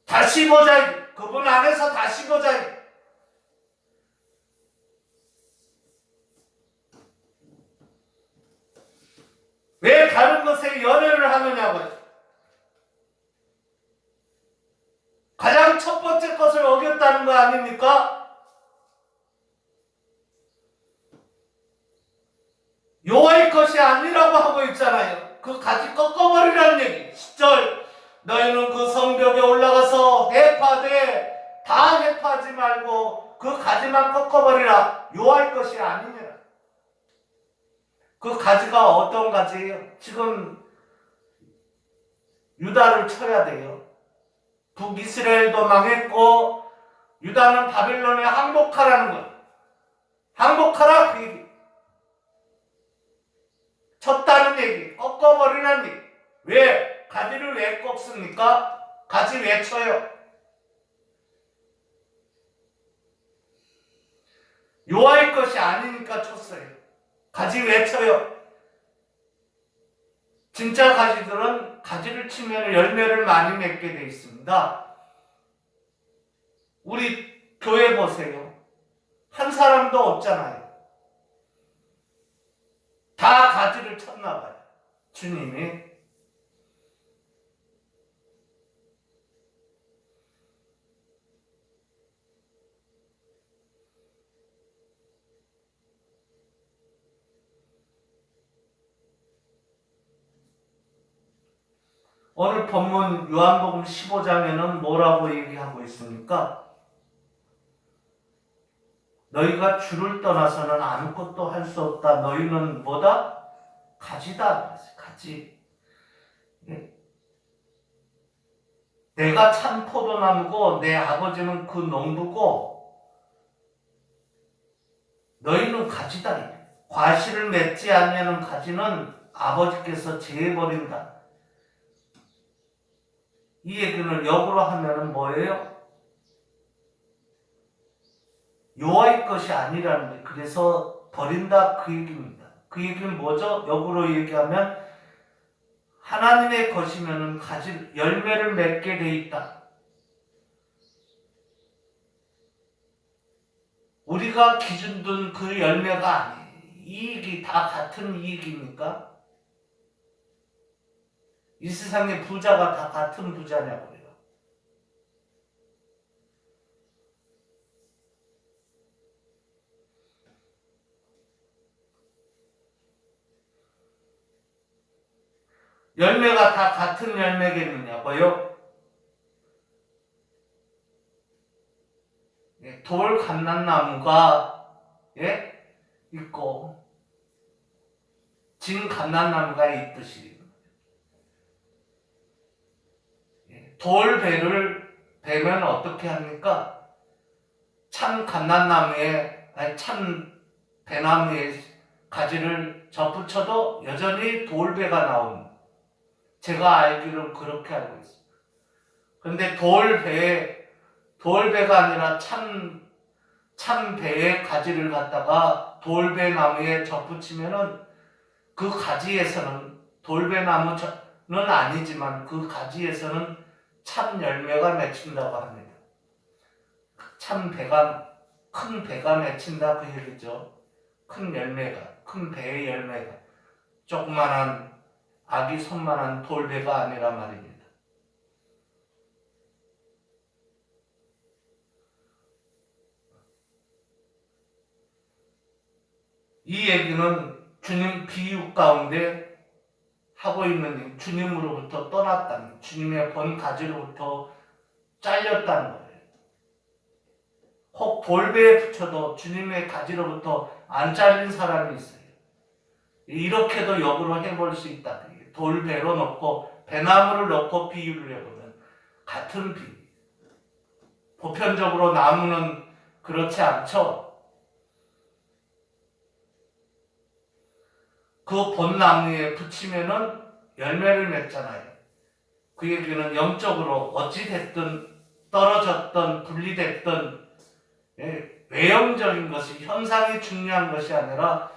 다시 보자. 그분 안에서 다시 보자. 왜 다른 것에 연연을 하느냐고요? 가장 첫 번째 것을 어겼다는 거 아닙니까? 여호와의 것이 아니라고 하고 있잖아요. 그 가지 꺾어버리라는 얘기. 10절 너희는 그 성벽에 올라가서 해파되 다 해파하지 말고 그 가지만 꺾어버리라. 여호와의 것이 아니니라. 그 가지가 어떤 가지예요? 지금 유다를 쳐야 돼요. 북이스라엘도 망했고 유다는 바빌론에 항복하라는 거예요. 항복하라 그 얘기. 쳤다는 얘기. 꺾어버리라는 얘기. 왜? 가지를 왜 꺾습니까? 가지 왜 쳐요? 여호와의 것이 아니니까 쳤어요. 가지 왜 쳐요? 진짜 가지들은 가지를 치면 열매를 많이 맺게 돼 있습니다. 우리 교회 보세요. 한 사람도 없잖아요. 다 가지를 쳤나 봐요. 주님이. 오늘 본문 요한복음 15장에는 뭐라고 얘기하고 있습니까? 너희가 주를 떠나서는 아무것도 할 수 없다. 너희는 뭐다? 가지다. 가지. 예? 내가 참 포도나무고 내 아버지는 그 농부고 너희는 가지다. 과실을 맺지 않으면 가지는 아버지께서 제해버린다. 이 얘기를 역으로 하면 뭐예요? 여호와의 것이 아니라는 거예요. 그래서 버린다 그 얘기입니다. 그 얘기는 뭐죠? 역으로 얘기하면 하나님의 것이면 가지 열매를 맺게 돼 있다. 우리가 기준 둔 그 열매가 아니에요. 이익이 다 같은 이익입니까? 이 세상의 부자가 다 같은 부자냐고요. 열매가 다 같은 열매겠느냐고요? 돌 감람나무가 있고 진 감람나무가 있듯이 돌배를 베면 어떻게 합니까? 참 감람나무에 참 배나무에 가지를 접붙여도 여전히 돌배가 나옵니다. 제가 알기로는 그렇게 알고 있습니다. 그런데 돌배가 아니라 참 배의 가지를 갖다가 돌배나무에 접붙이면은 그 가지에서는 돌배나무는 아니지만 그 가지에서는 참 열매가 맺힌다고 합니다. 참 배가 큰 배가 맺힌다 그 얘기죠. 큰 열매가 큰 배의 열매가 조그만한 아기 손만한 돌배가 아니라 말입니다. 이 얘기는 주님 비유 가운데 하고 있는 주님으로부터 떠났다는 주님의 본 가지로부터 잘렸다는 거예요. 혹 돌배에 붙여도 주님의 가지로부터 안 잘린 사람이 있어요. 이렇게도 역으로 해볼 수 있다. 돌배로 놓고 배나무를 놓고 비유를 해보면 같은 비유. 보편적으로 나무는 그렇지 않죠. 그 본 나무에 붙이면은 열매를 맺잖아요. 그 얘기는 영적으로 어찌됐든 떨어졌든 분리됐든 외형적인 것이 현상이 중요한 것이 아니라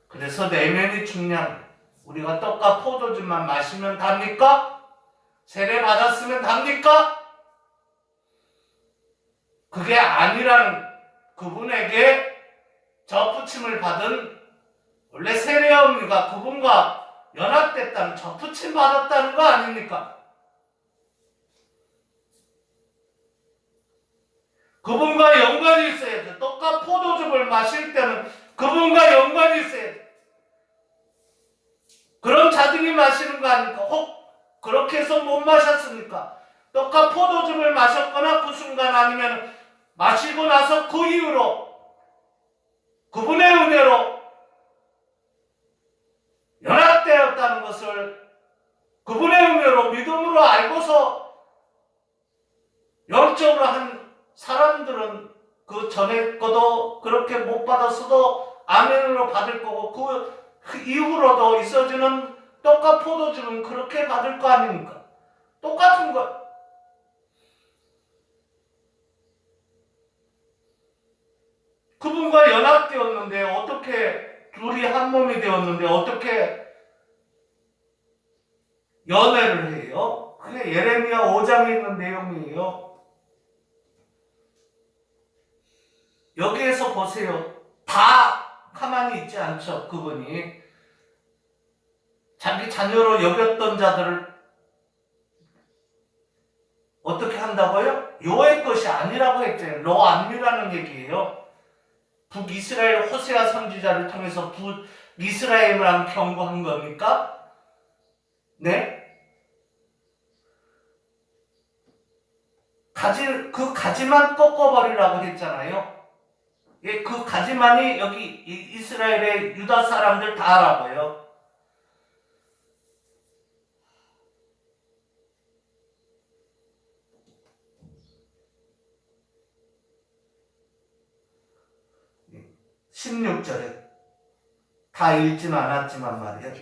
그래서 내면이 중요한 우리가 떡과 포도주만 마시면 답니까? 세례 받았으면 답니까? 그게 아니란 그분에게 접붙임을 받은 원래 세례원이가 그분과 연합됐다는 접붙임 받았다는 거 아닙니까? 그분과 연관이 있어야 돼. 떡과 포도즙을 마실 때는 그분과 연관이 있어야 돼. 그런 자들이 마시는 거 아닙니까? 혹 그렇게 해서 못 마셨습니까? 떡과 포도즙을 마셨거나 그 순간 아니면 마시고 나서 그 이후로 그분의 은혜로 연합되었다는 것을 그분의 은혜로 믿음으로 알고서 영적으로 한 사람들은 그 전에 거도 그렇게 못 받았어도 아멘으로 받을 거고 그 이후로도 있어지는 떡과 포도주는 그렇게 받을 거 아닙니까? 똑같은 거. 그분과 연합되었는데 어떻게 둘이 한 몸이 되었는데 어떻게 연애를 해요? 그게 예레미야 5장에 있는 내용이에요. 여기에서 보세요. 다 가만히 있지 않죠. 그분이 자기 자녀로 여겼던 자들을 어떻게 한다고요? 여호와의 것이 아니라고 했잖아요. 로암미라는 얘기예요. 북이스라엘 호세아 선지자를 통해서 북이스라엘만 경고한 겁니까? 네? 그 가지만 꺾어버리라고 했잖아요. 예, 그 가지만이 여기 이스라엘의 유다 사람들 다 알아봐요. 16절에 다 읽지는 않았지만 말이에요.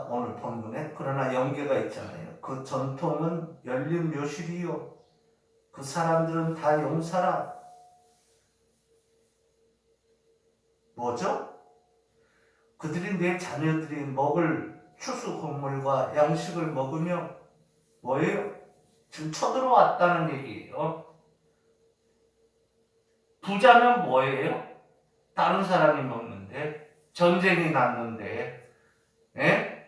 오늘 본문에. 그러나 연계가 있잖아요. 그 전통은 열린 묘실이요. 그 사람들은 다 용사라. 뭐죠? 그들이 내 자녀들이 먹을 추수 곡물과 양식을 먹으며 뭐예요? 지금 쳐들어왔다는 얘기예요. 부자는 뭐예요? 다른 사람이 먹는데, 전쟁이 났는데, 예?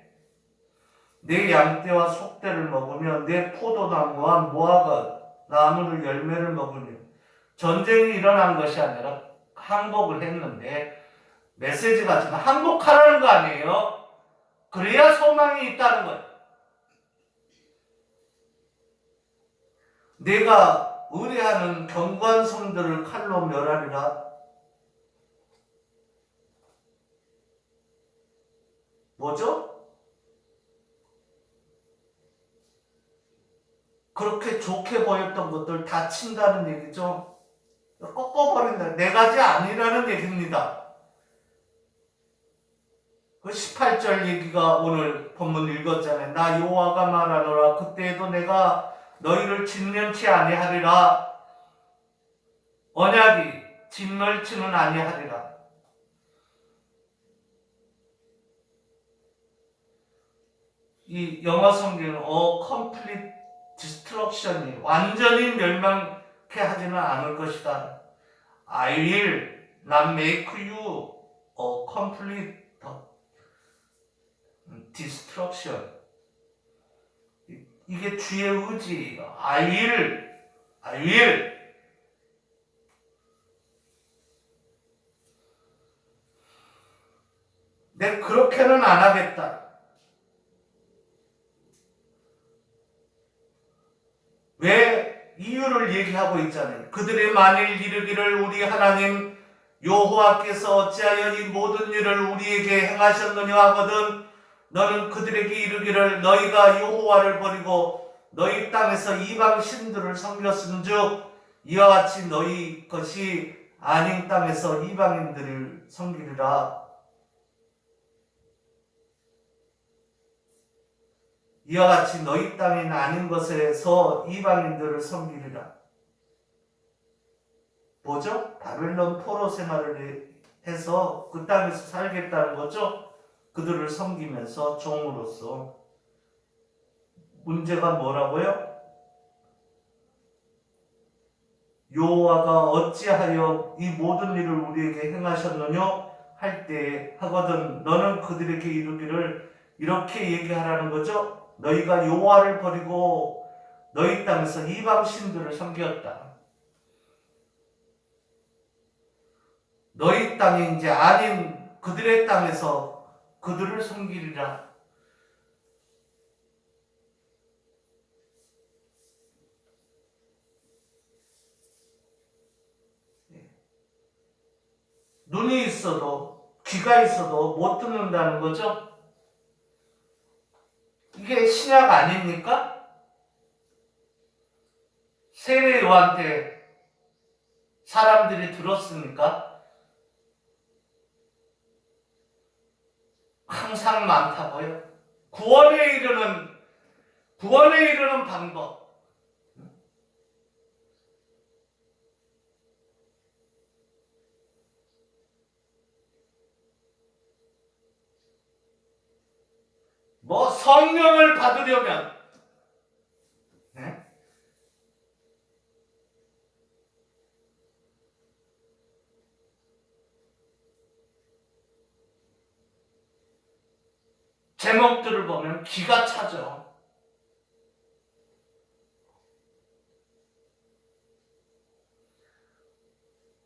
내 양떼와 속떼를 먹으며 내 포도나무와 무화과 나무를 열매를 먹으며 전쟁이 일어난 것이 아니라 항복을 했는데 메시지가 지금 항복하라는 거 아니에요? 그래야 소망이 있다는 거예요. 내가 의뢰하는 경관 성들을 칼로 멸하리라. 뭐죠? 그렇게 좋게 보였던 것들 다 친다는 얘기죠. 꺾어버린다. 네 가지 아니라는 얘기입니다. 그 18절 얘기가 오늘 본문 읽었잖아요. 나 여호와가 말하노라. 그때에도 내가 너희를 진멸치 아니하리라. 언약이 진멸치는 아니하리라. 이 영어 성경은 complete destruction이 완전히 멸망케 하지는 않을 것이다. I will not make you a complete destruction. 이게 주의 의지예요. I will. 내 그렇게는 안 하겠다. 왜? 이유를 얘기하고 있잖아요. 그들이 만일 이르기를 우리 하나님 여호와께서 어찌하여 이 모든 일을 우리에게 행하셨느냐 하거든 너는 그들에게 이르기를 너희가 여호와를 버리고 너희 땅에서 이방 신들을 섬겼은즉 이와 같이 너희 것이 아닌 땅에서 이방인들을 섬기리라. 이와 같이 너희 땅이 아닌 것에서 이방인들을 섬기리라. 뭐죠? 바벨론 포로 생활을 해서 그 땅에서 살겠다는 거죠. 그들을 섬기면서 종으로서. 문제가 뭐라고요? 여호와가 어찌하여 이 모든 일을 우리에게 행하셨느냐 할 때 하거든 너는 그들에게 이르기를 이렇게 얘기하라는 거죠. 너희가 여호와를 버리고 너희 땅에서 이방 신들을 섬겼다. 너희 땅이 이제 아닌 그들의 땅에서 그들을 섬기리라. 눈이 있어도 귀가 있어도 못 듣는다는 거죠. 이게 신약 아닙니까? 세례 요한때 사람들이 들었습니까? 항상 많다고요. 구원에 이르는 방법. 뭐 성령을 받으려면 네? 제목들을 보면 기가 차죠.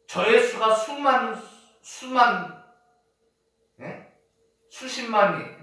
조회수가 수십만이.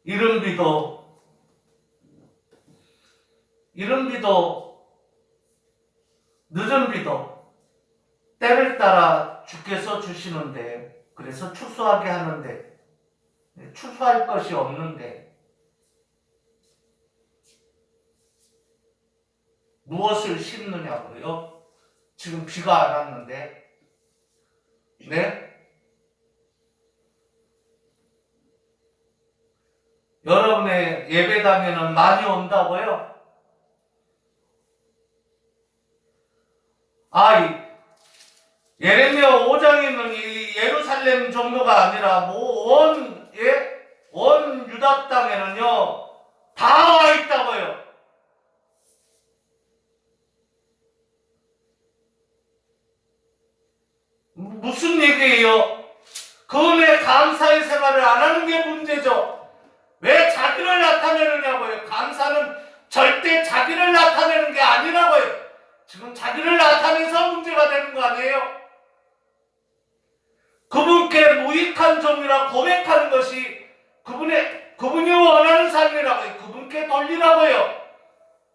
이른 비도 늦은 비도 때를 따라 주께서 주시는데, 그래서 추수하게 하는데, 추수할 것이 없는데 무엇을 심느냐고요? 지금 비가 안 왔는데. 네? 여러분의 예배당에는 많이 온다고요? 예레미야 5장에 있는 이 예루살렘 정도가 아니라 온 유다 땅에는요 다 와 있다고요. 무슨 얘기예요? 그 은혜 감사의 생활을 안 하는 게 문제죠. 왜 자기를 나타내느냐고요? 감사는 절대 자기를 나타내는 게 아니라고요. 지금 자기를 나타내서 문제가 되는 거 아니에요? 그분께 무익한 종이라 고백하는 것이 그분이 원하는 삶이라고요. 그분께 돌리라고요.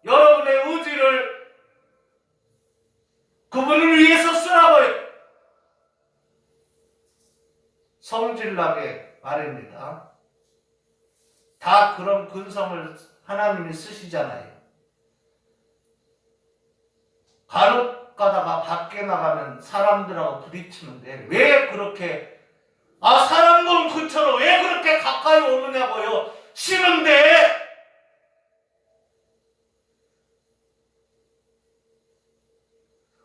여러분의 의지를 그분을 위해서 쓰라고요. 성질나게 말입니다. 다 그런 근성을 하나님이 쓰시잖아요. 간혹 가다가 밖에 나가면 사람들하고 부딪히는데 왜 그렇게 사람 본 근처로 왜 그렇게 가까이 오느냐고요. 싫은데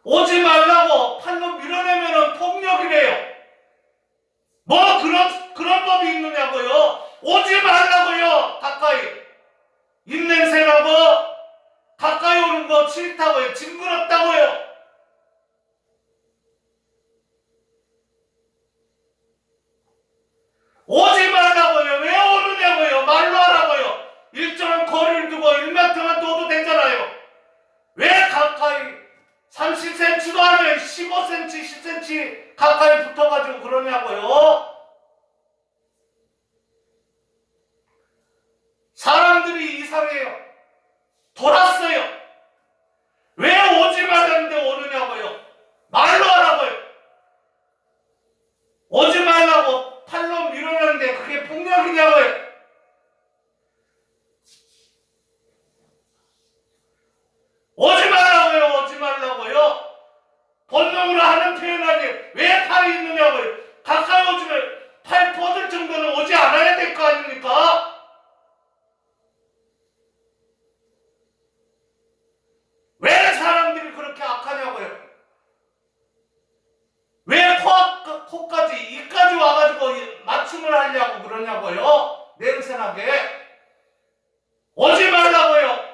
오지 말라고 팔로 밀어내면 폭력이래요. 뭐 그런 법이 있느냐고요. 오지 말라고요. 가까이 입냄새나고 가까이 오는 거 싫다고요. 징그럽다고요. 오지 말라고요. 왜 오느냐고요. 말로 하라고요. 일정한 거리를 두고 1m만 둬도 되잖아요. 왜 가까이 30cm도 아니에요. 15cm, 10cm 가까이 붙어가지고 그러냐고요. 사람들이 이상해요. 돌았어요. 왜 오지 말라는데 오느냐고요. 말로 하라고요. 오지 말라고 팔로 밀어내는데 그게 폭력이냐고요. 오지 말라고요. 오지 말라고요. 본능으로 하는 표현 아니에요. 왜 팔이 있느냐고요. 가까이 오지면 팔 뻗을 정도는 오지 않아야 될 거 아닙니까? 왜 사람들이 그렇게 악하냐고요. 왜 코까지 이까지 와가지고 맞춤을 하려고 그러냐고요. 냄새나게. 오지 말라고요.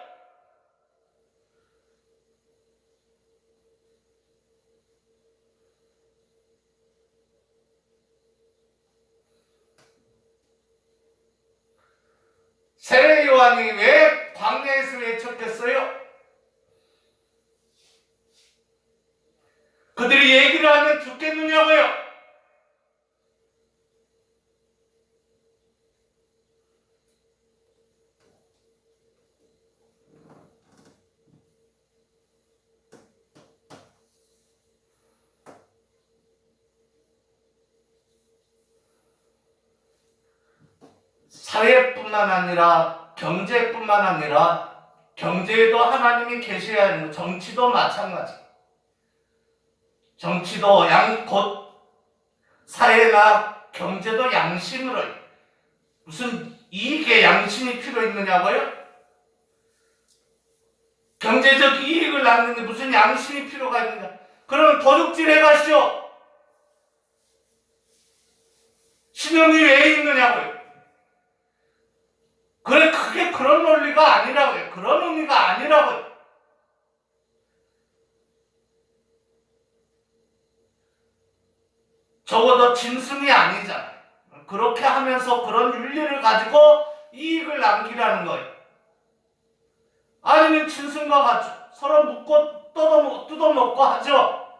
세례 요한이 왜 광야에서 외쳤겠어요? 그들이 얘기를 하면 듣겠느냐고요? 사회뿐만 아니라 경제뿐만 아니라 경제에도 하나님이 계셔야 하는, 정치도 마찬가지. 정치도 곧 사회나 경제도 양심으로, 무슨 이익에 양심이 필요 있느냐고요? 경제적 이익을 낳는데 무슨 양심이 필요가 있느냐? 그러면 도둑질 해가시오. 신용이 왜 있느냐고요? 그게 그런 논리가 아니라고요. 그런 의미가 아니라고요. 적어도 짐승이 아니잖아요. 그렇게 하면서 그런 윤리를 가지고 이익을 남기라는 거예요. 아니면 짐승과 같이 서로 묶고 뜯어먹고 하죠.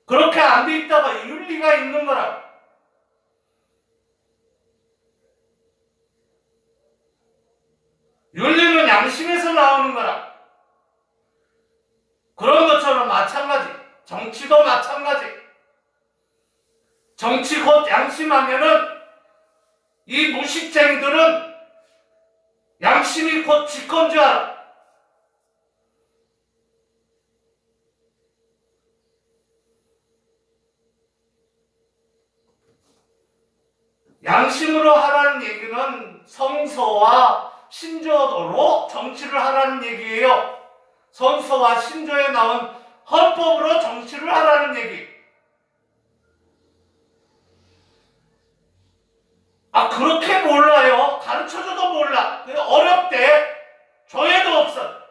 그렇게 안 돼 있다가 윤리가 있는 거라. 윤리는 양심에서 나오는 거라. 그런 것처럼 마찬가지. 정치도 마찬가지. 정치 곧 양심하면은 이 무식쟁이들은 양심이 곧 직권 줄 알아. 양심으로 하라는 얘기는 성서와 신조로 정치를 하라는 얘기예요. 성서와 신조에 나온 헌법으로 정치를 하라는 얘기. 그렇게 몰라요. 가르쳐줘도 몰라. 어렵대. 조회도 없어.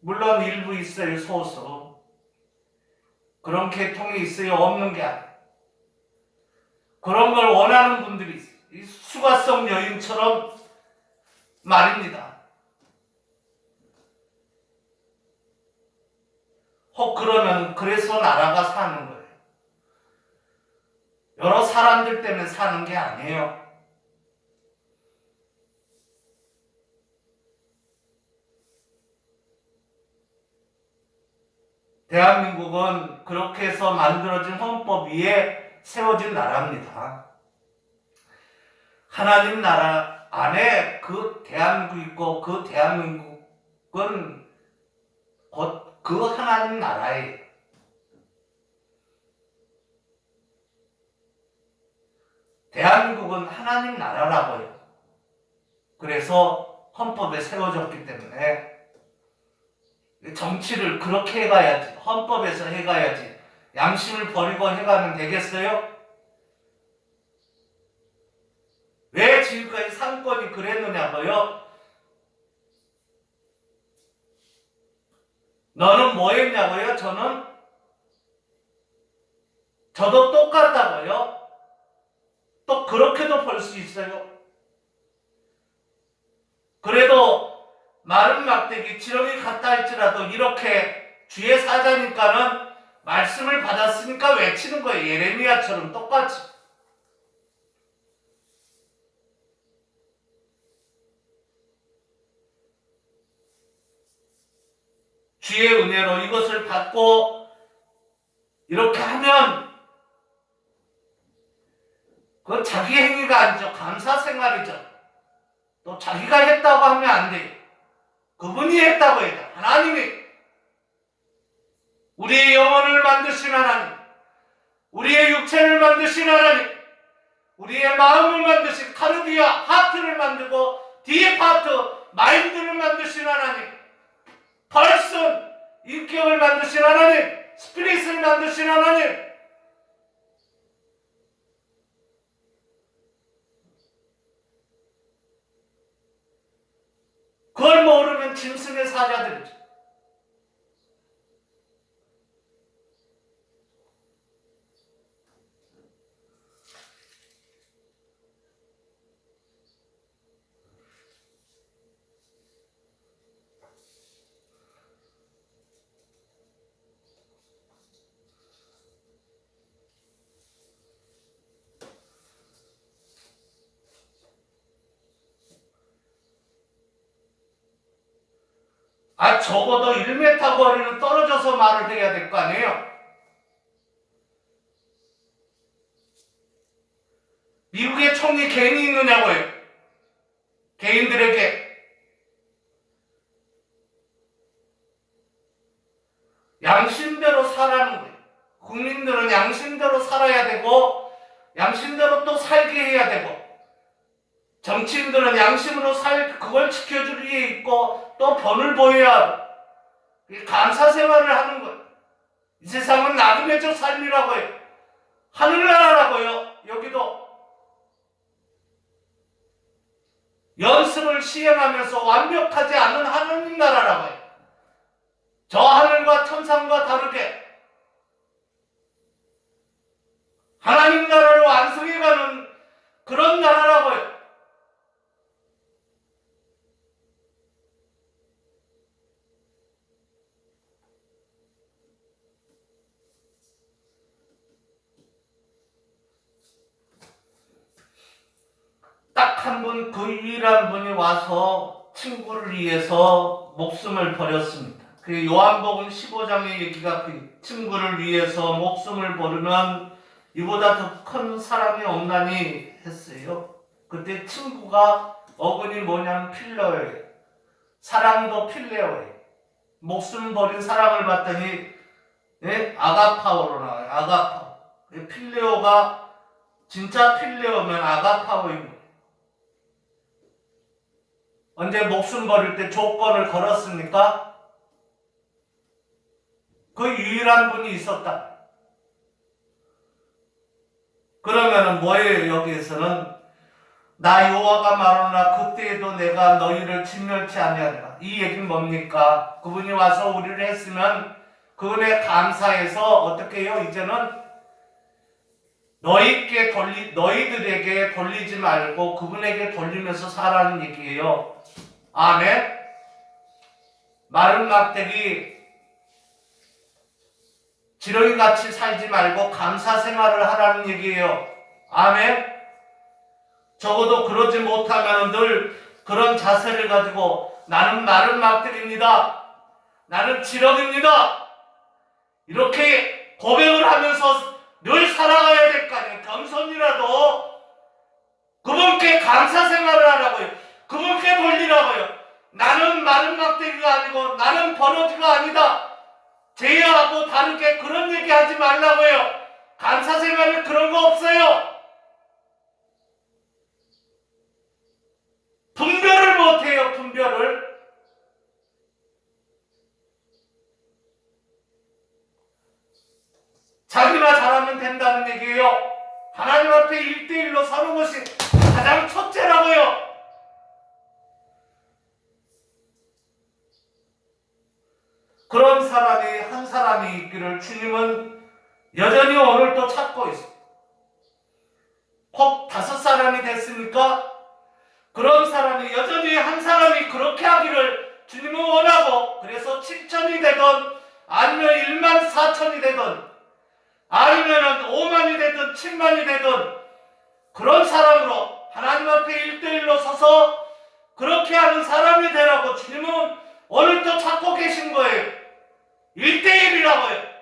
물론 일부 있어요. 소수. 그런 계통이 있어요. 없는 게 아니야. 그런 걸 원하는 분들이 있어요. 이 수가성 여인처럼 말입니다. 혹 그러면 그래서 나라가 사는 거예요. 여러 사람들 때문에 사는 게 아니에요. 대한민국은 그렇게 해서 만들어진 헌법 위에 세워진 나라입니다. 하나님 나라 안에 그 대한민국이 있고 그 대한민국은 곧 그 하나님 나라예요. 대한민국은 하나님 나라라고요. 그래서 헌법에 세워졌기 때문에 정치를 그렇게 해가야지. 헌법에서 해가야지. 양심을 버리고 해가면 되겠어요? 왜 지금까지 상권이 그랬느냐고요? 너는 뭐 했냐고요? 저도 똑같다고요? 또 그렇게도 볼 수 있어요. 그래도 마른 막대기 지렁이 같다 할지라도 이렇게 주의 사자니까는 말씀을 받았으니까 외치는 거예요. 예레미야처럼 똑같이. 주의 은혜로 이것을 받고 이렇게 하면 그건 자기 행위가 아니죠. 감사 생활이죠. 또 자기가 했다고 하면 안 돼요. 그분이 했다고 해야 돼. 하나님이. 우리의 영혼을 만드신 하나님, 우리의 육체를 만드신 하나님, 우리의 마음을 만드신 카르디아 하트를 만들고 디에 파트 마인드를 만드신 하나님, 펄슨 인격을 만드신 하나님, 스피릿을 만드신 하나님, 그걸 모르면 짐승의 사자들이죠. 적어도 1m 거리는 떨어져서 말을 해야 될 거 아니에요? 미국의 총리 괜히 있느냐고요? 개인들에게. 양심대로 살라는 거예요. 국민들은 양심대로 살아야 되고 양심대로 또 살게 해야 되고 정치인들은 양심으로 그걸 지켜줄 위해 있고 또 본을 보여야 하고 감사 생활을 하는 거예요. 이 세상은 나그네적 삶이라고 해요. 하늘나라라고요. 여기도 연습을 시행하면서 완벽하지 않은 하나님 나라라고 해요. 저 하늘과 천상과 다르게 하나님 나라를 완성해가는 그런 나라라고요. 딱 한 분, 그 유일한 분이 와서 친구를 위해서 목숨을 버렸습니다. 그 요한복음 15장의 얘기가 그 친구를 위해서 목숨을 버리면 이보다 더 큰 사람이 없나니 했어요. 그때 친구가 어근이 뭐냐면 필러예요. 사랑도 필레오예요. 목숨 버린 사랑을 봤더니 아가파오로 나와요. 아가파오. 필레오가 진짜 필레오면 아가파오입니다. 언제 목숨 버릴 때 조건을 걸었습니까? 그 유일한 분이 있었다. 그러면은 뭐예요? 여기에서는 나 여호와가 말하노라 그때에도 내가 너희를 진멸치 아니하리라. 이 얘기는 뭡니까? 그분이 와서 우리를 했으면 그분에 감사해서 어떻게 해요? 이제는 너희들에게 돌리지 말고 그분에게 돌리면서 살라는 얘기예요. 아멘. 마른 막대기 지렁이같이 살지 말고 감사 생활을 하라는 얘기예요. 아멘. 적어도 그러지 못하면 늘 그런 자세를 가지고 나는 마른 막대기입니다. 나는 지렁이입니다. 이렇게 고백을 하면서 늘 살아가야 될 거 아니에요. 겸손이라도 그분께 감사 생활을 하라고요. 그분께 돌리라고요. 나는 마른 막대기가 아니고 나는 버러지가 아니다. 제야하고 다르게 그런 얘기 하지 말라고요. 감사 생활에 그런 거 없어요. 분별을 못해요. 분별을. 자기나 잘하면 된다는 얘기예요. 하나님 앞에 1대1로 서는 것이 가장 첫째라고요. 그런 사람이 한 사람이 있기를 주님은 여전히 오늘도 찾고 있어요. 혹 5사람이 됐으니까 그런 사람이 여전히 한 사람이 그렇게 하기를 주님은 원하고, 그래서 7천이 되든 아니면 1만 4천이 되든 아니면 5만이 되든 7만이 되든 그런 사람으로 하나님 앞에 1대1로 서서 그렇게 하는 사람이 되라고 주님은 오늘도 찾고 계신 거예요. 1대1이라고요.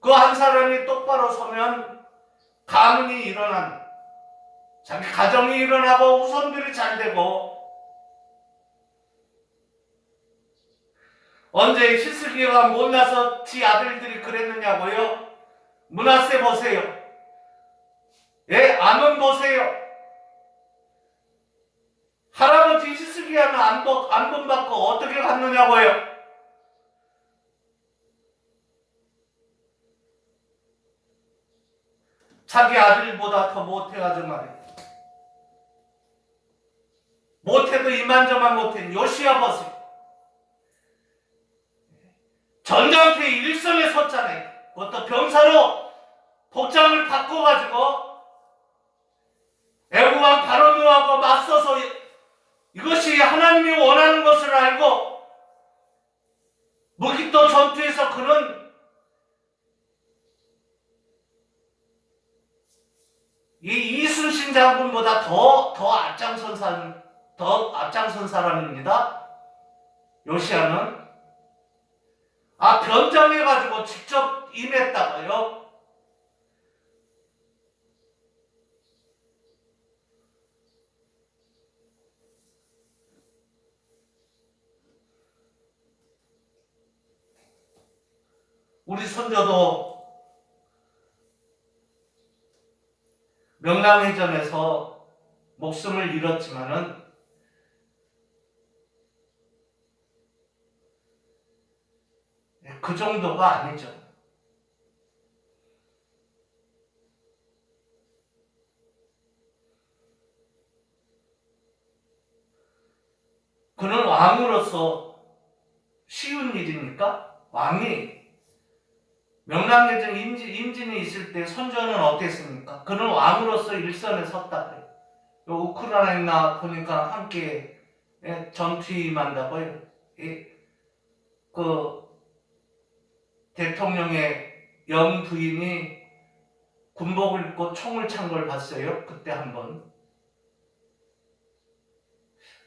그 한 사람이 똑바로 서면 가문이 일어난, 자기 가정이 일어나고 후손들이 잘 되고. 언제 히스기야가 못나서 지 아들들이 그랬느냐고요? 므낫세 보세요. 아몬 보세요. 할아버지 히스기야는 안 본받고 어떻게 갔느냐고요? 자기 아들보다 더 못해가지고 말이에요. 못해도 이만저만 못한 요시야 보세요. 전장터에 일선에 섰잖아요. 그것도 병사로 복장을 바꿔가지고 애국왕 바로누하고 맞서서 이것이 하나님이 원하는 것을 알고 무기토 전투에서 그는 이 이순신 장군보다 더 앞장선 사람입니다. 요시야는 변장해가지고 직접 임했다고요. 우리 선조도 명랑해전에서 목숨을 잃었지만은 그 정도가 아니죠. 그는 왕으로서 쉬운 일입니까? 왕이 명랑해전 임진이 있을 때 선조는 어땠습니까? 그는 왕으로서 일선에 섰다 그래요. 우크라이나 보니까 함께 전투에 임한다고요. 그 대통령의 영부인이 군복을 입고 총을 찬 걸 봤어요. 그때 한번.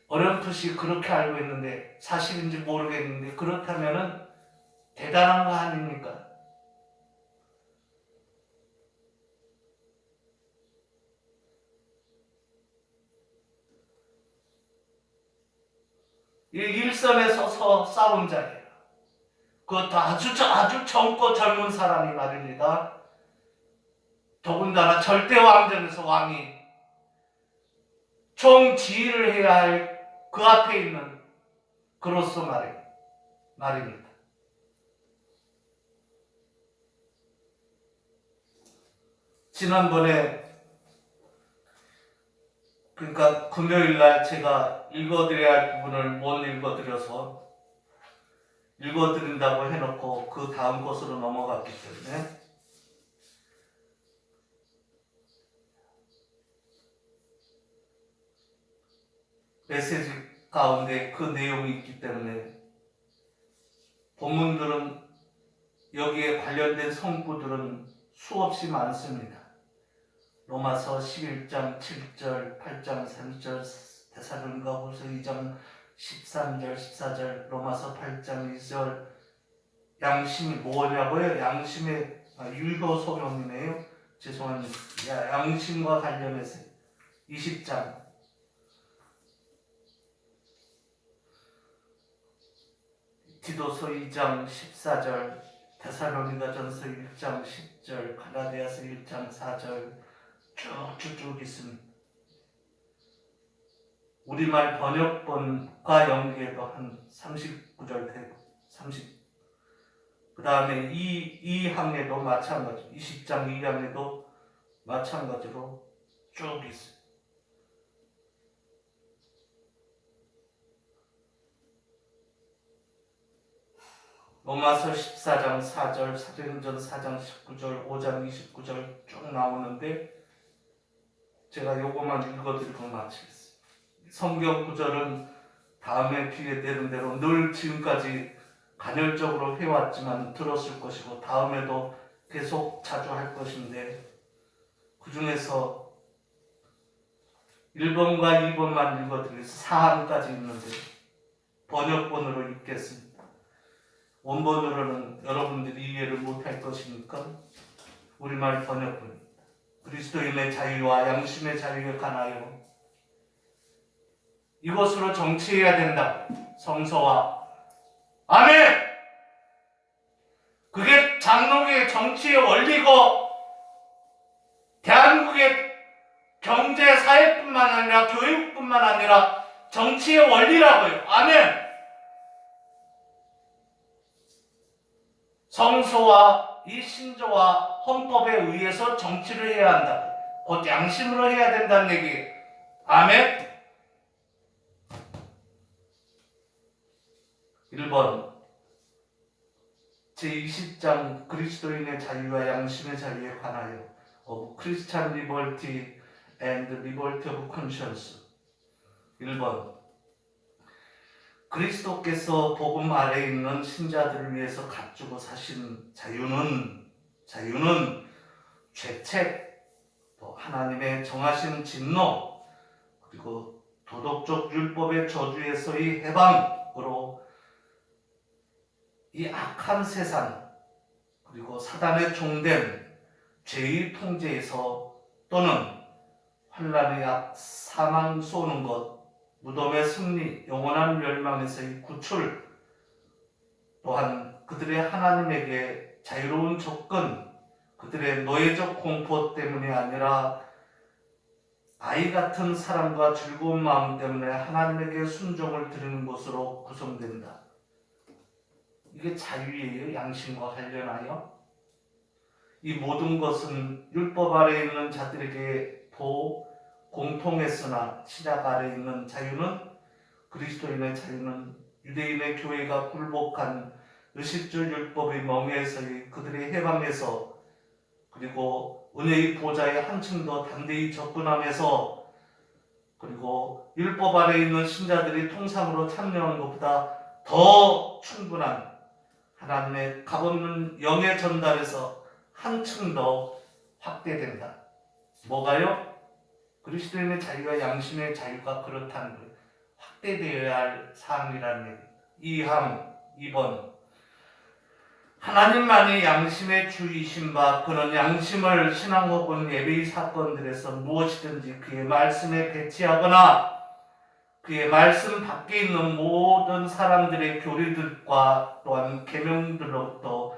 어렴풋이 그렇게 알고 있는데 사실인지 모르겠는데 그렇다면은 대단한 거 아닙니까? 이 일선에 서서 싸운 자예요. 그것도 아주 젊고 젊은 사람이 말입니다. 더군다나 절대 왕정에서 왕이 총 지휘를 해야 할 그 앞에 있는 그로서 말입니다. 지난번에 그러니까 금요일날 제가 읽어드려야 할 부분을 못 읽어드려서 읽어드린다고 해놓고 그 다음 곳으로 넘어갔기 때문에 메시지 가운데 그 내용이 있기 때문에 본문들은 여기에 관련된 성구들은 수없이 많습니다. 로마서 11장 7절, 8장 3절, 데살로니가후서 2장 13절, 14절, 로마서 8장 2절. 양심이 뭐냐고요? 양심의 유효 소명이네요. 죄송합니다. 양심과 관련해서 20장. 디도서 2장 14절, 데살로니가전서 1장 10절, 갈라디아서 1장 4절 쭉쭉쭉 있습니다. 우리말 번역본과 연계해도 한 39절 되고 30. 그 다음에 이 항에도 마찬가지, 20장 2항에도 마찬가지로 쭉 있어요. 로마서 14장 4절, 사도행전 4장 19절, 5장 29절 쭉 나오는데 제가 요것만 읽어드리고 마치겠습니다. 성경 구절은 다음에 기회 되는 대로 늘 지금까지 간헐적으로 해왔지만 들었을 것이고 다음에도 계속 자주 할 것인데 그 중에서 1번과 2번만 읽어드리겠습니다. 4항까지 있는데 번역본으로 읽겠습니다. 원본으로는 여러분들이 이해를 못할 것이니까 우리말 번역본입니다. 그리스도인의 자유와 양심의 자유에 관하여 이것으로 정치해야 된다. 성서와 아멘! 그게 장로교의 정치의 원리고 대한민국의 경제, 사회뿐만 아니라 교육뿐만 아니라 정치의 원리라고요. 아멘! 성서와 이 신조와 헌법에 의해서 정치를 해야 한다. 곧 양심으로 해야 된다는 얘기예요. 아멘. 1번 제20장 그리스도인의 자유와 양심의 자유에 관하여 of Christian Liberty and Liberty of Conscience. 1번 그리스도께서 복음 아래에 있는 신자들을 위해서 갖추고 사신 자유는 죄책, 또 하나님의 정하신 진노, 그리고 도덕적 율법의 저주에서의 해방으로 이 악한 세상, 그리고 사단의 종된 죄의 통제에서 또는 환난의 약, 사망 쏘는 것, 무덤의 승리, 영원한 멸망에서의 구출, 또한 그들의 하나님에게 자유로운 접근, 그들의 노예적 공포 때문이 아니라 아이 같은 사랑과 즐거운 마음 때문에 하나님에게 순종을 드리는 것으로 구성된다. 이게 자유예요. 양심과 관련하여. 이 모든 것은 율법 아래에 있는 자들에게 공통했으나 신약 아래에 있는 자유는, 그리스도인의 자유는 유대인의 교회가 굴복한 의식주 율법의 멍에서의 그들의 해방에서, 그리고 은혜의 보좌에 한층 더 담대히 접근함에서, 그리고 율법 아래에 있는 신자들이 통상으로 참여하는 것보다 더 충분한 하나님의 값없는 영의 전달에서 한층 더 확대된다. 뭐가요? 그리스도인의 자유와 양심의 자유가 그렇다는 거예요. 확대되어야 할 사항이라는 얘기예요. 2항 2번 하나님만이 양심의 주이신 바 그는 양심을 신앙 혹은 예배의 사건들에서 무엇이든지 그의 말씀에 배치하거나 그의 말씀 밖에 있는 모든 사람들의 교리들과 또한 계명들로부터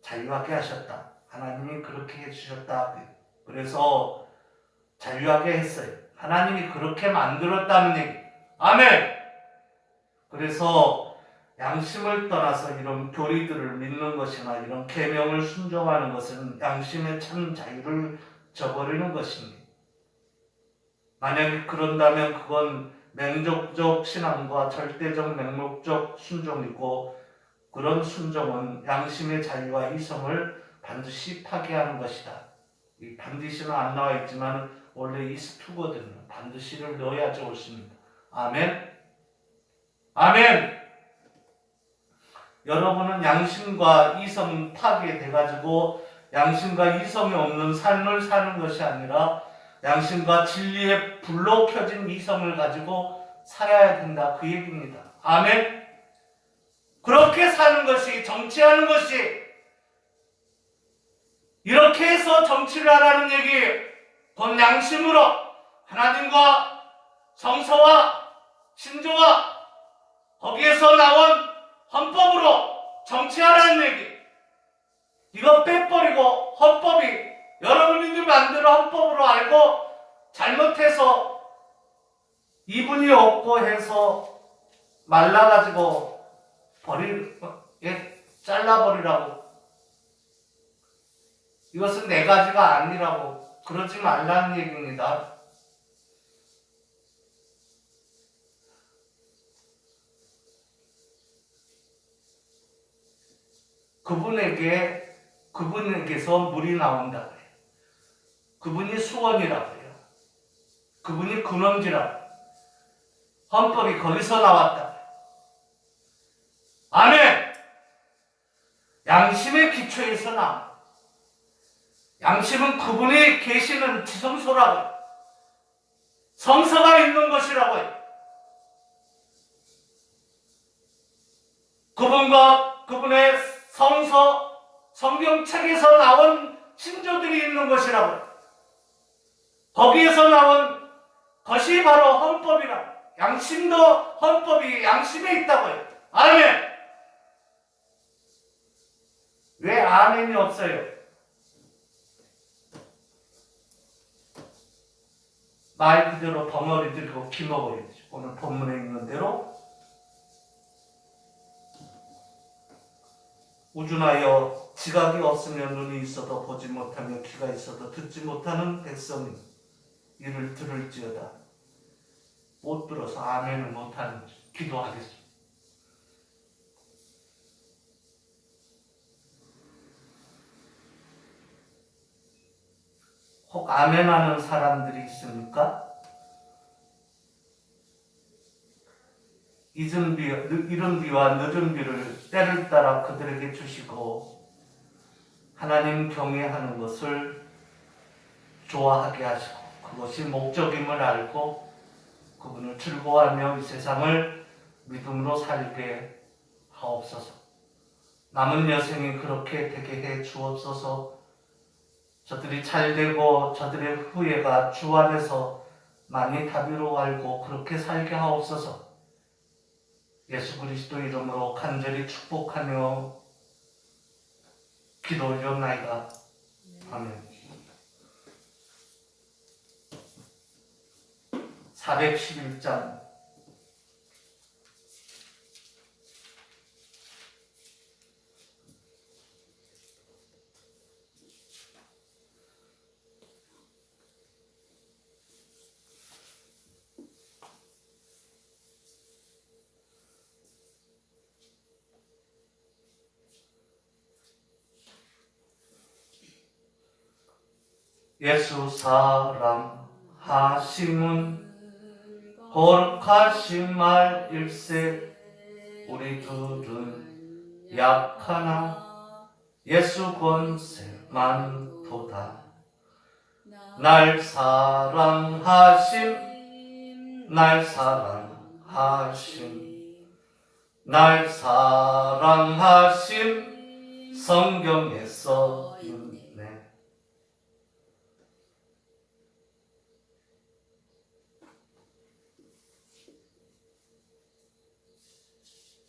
자유하게 하셨다. 하나님이 그렇게 해주셨다. 그래서 자유하게 했어요. 하나님이 그렇게 만들었다는 얘기. 아멘! 그래서 양심을 떠나서 이런 교리들을 믿는 것이나 이런 계명을 순종하는 것은 양심의 참 자유를 저버리는 것입니다. 만약에 그런다면 그건 맹족적 신앙과 절대적 맹목적 순종이고 그런 순종은 양심의 자유와 이성을 반드시 파괴하는 것이다. 이 반드시는 안 나와 있지만 원래 is2거든요. 반드시를 넣어야 좋습니다. 아멘. 아멘. 여러분은 양심과 이성 파괴돼가지고 양심과 이성이 없는 삶을 사는 것이 아니라 양심과 진리에 불로 켜진 이성을 가지고 살아야 된다. 그 얘기입니다. 아멘. 그렇게 사는 것이 정치하는 것이 이렇게 해서 정치를 하라는 얘기예요. 본 양심으로 하나님과 성서와 신조와 거기에서 나온 헌법으로 정치하라는 얘기. 이거 빼버리고 헌법이 여러분이 만든 헌법으로 알고 잘못해서 이분이 없고 해서 말라가지고 잘라버리라고. 이것은 네 가지가 아니라고. 그러지 말라는 얘기입니다. 그분에게서 물이 나온다고 해요. 그분이 수원이라고 해요. 그분이 근원지라고 해요. 헌법이 거기서 나왔다. 아멘! 양심의 기초에서 나와. 양심은 그분이 계시는 지성소라고 해요. 성서가 있는 것이라고 해요. 그분과 그분의 성서, 성경책에서 나온 신조들이 있는 것이라고 해요. 거기에서 나온 것이 바로 헌법이라고. 양심도 헌법이 양심에 있다고 해요. 아멘! 왜 아멘이 없어요? 말 그대로 덩어리 들고 기먹어야지. 오늘 본문에 있는 대로 우준하여 지각이 없으면 눈이 있어도 보지 못하며 귀가 있어도 듣지 못하는 백성이 이를 들을지어다. 못 들어서 아멘을 못하는 기도하겠습니다. 혹 아멘하는 사람들이 있습니까? 이른 비와 늦은 비를 때를 따라 그들에게 주시고 하나님 경외하는 것을 좋아하게 하시고 그것이 목적임을 알고 그분을 즐거워하며 이 세상을 믿음으로 살게 하옵소서. 남은 여생이 그렇게 되게 해 주옵소서. 저들이 잘되고 저들의 후예가 주 안에서 많이 다비로 알고 그렇게 살게 하옵소서. 예수 그리스도 이름으로 간절히 축복하며 기도 올려옵나이다. 아멘. 411장 예수 사람 하심은 거룩하신 말일세. 우리들은 약하나 예수 권세 많도다. 날 사랑하심, 날 사랑하심, 날 사랑하심, 성경에 써 있네.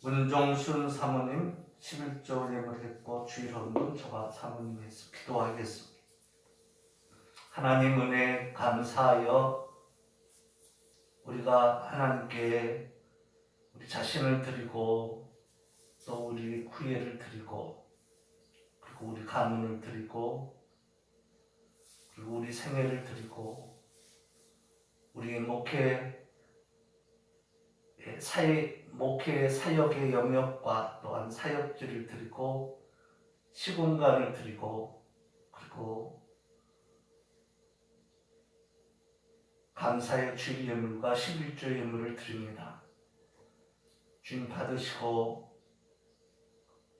문종순 사모님 11조 예물했고 주일 헌금 저와 사모님께서 기도하겠습니다. 하나님 은혜 감사하여 우리가 하나님께 우리 자신을 드리고 또 우리 후회를 드리고 그리고 우리 가문을 드리고 그리고 우리 생애를 드리고 우리의 목회 사역의 영역과 또한 사역지를 드리고 시공간을 드리고 그리고 감사의 주일 예물과 11조 예물을 드립니다. 주님 받으시고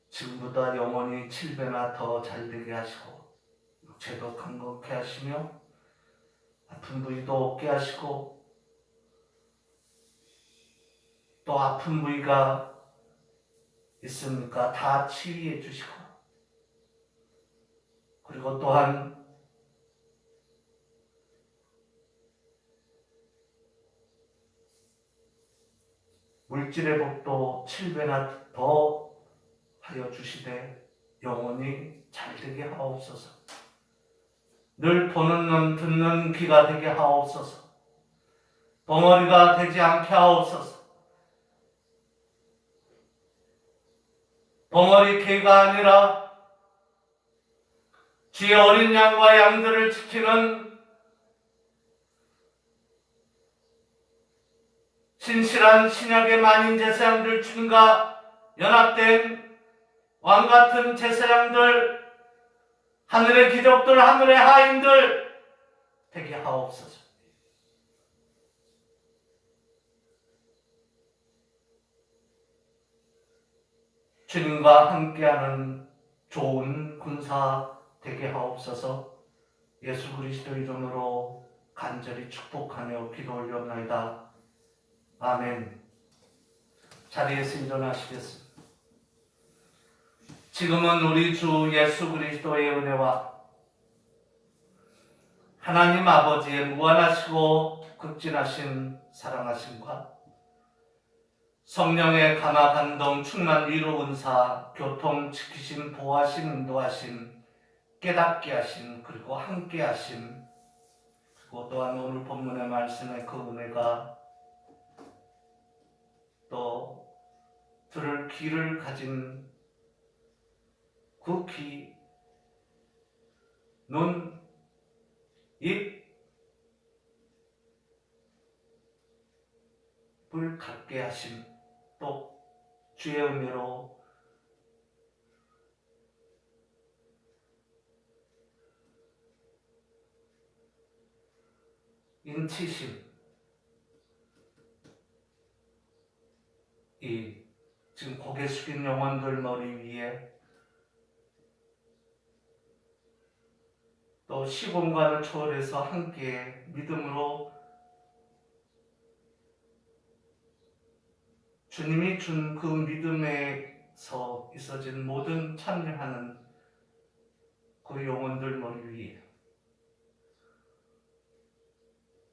지금보다 영원히 7배나 더 잘되게 하시고 육체도 강건케 하시며 아픈 부위도 없게 하시고 또 아픈 부위가 있습니까? 다 치유해 주시고 그리고 또한 물질의 복도 7배나 더 하여 주시되 영원히 잘되게 하옵소서. 늘 보는 눈 듣는 귀가 되게 하옵소서. 벙어리가 되지 않게 하옵소서. 벙어리 개가 아니라 주의 어린 양과 양들을 지키는 신실한 신약의 만인 제사장들 주님과 연합된 왕같은 제사장들, 하늘의 기적들, 하늘의 하인들 되게 하옵소서. 주님과 함께하는 좋은 군사 되게 하옵소서. 예수 그리스도 이름으로 간절히 축복하며 기도 올려옵나이다. 아멘. 자리에서 일어나시겠습니다. 지금은 우리 주 예수 그리스도의 은혜와 하나님 아버지의 무한하시고 극진하신 사랑하심과 성령의 감화 감동 충만 위로 은사 교통 지키심 보호하심 인도하심 깨닫게 하심 그리고 함께 하심 그리고 또한 오늘 본문의 말씀의 그 은혜가 또 들을 귀를 가진 그 귀, 눈, 입을 갖게 하심 또 주의 은혜로 인치심 이 지금 고개 숙인 영혼들 머리 위에 또 시공간을 초월해서 함께 믿음으로 주님이 준 그 믿음에서 있어진 모든 참여하는 그 영혼들 머리 위에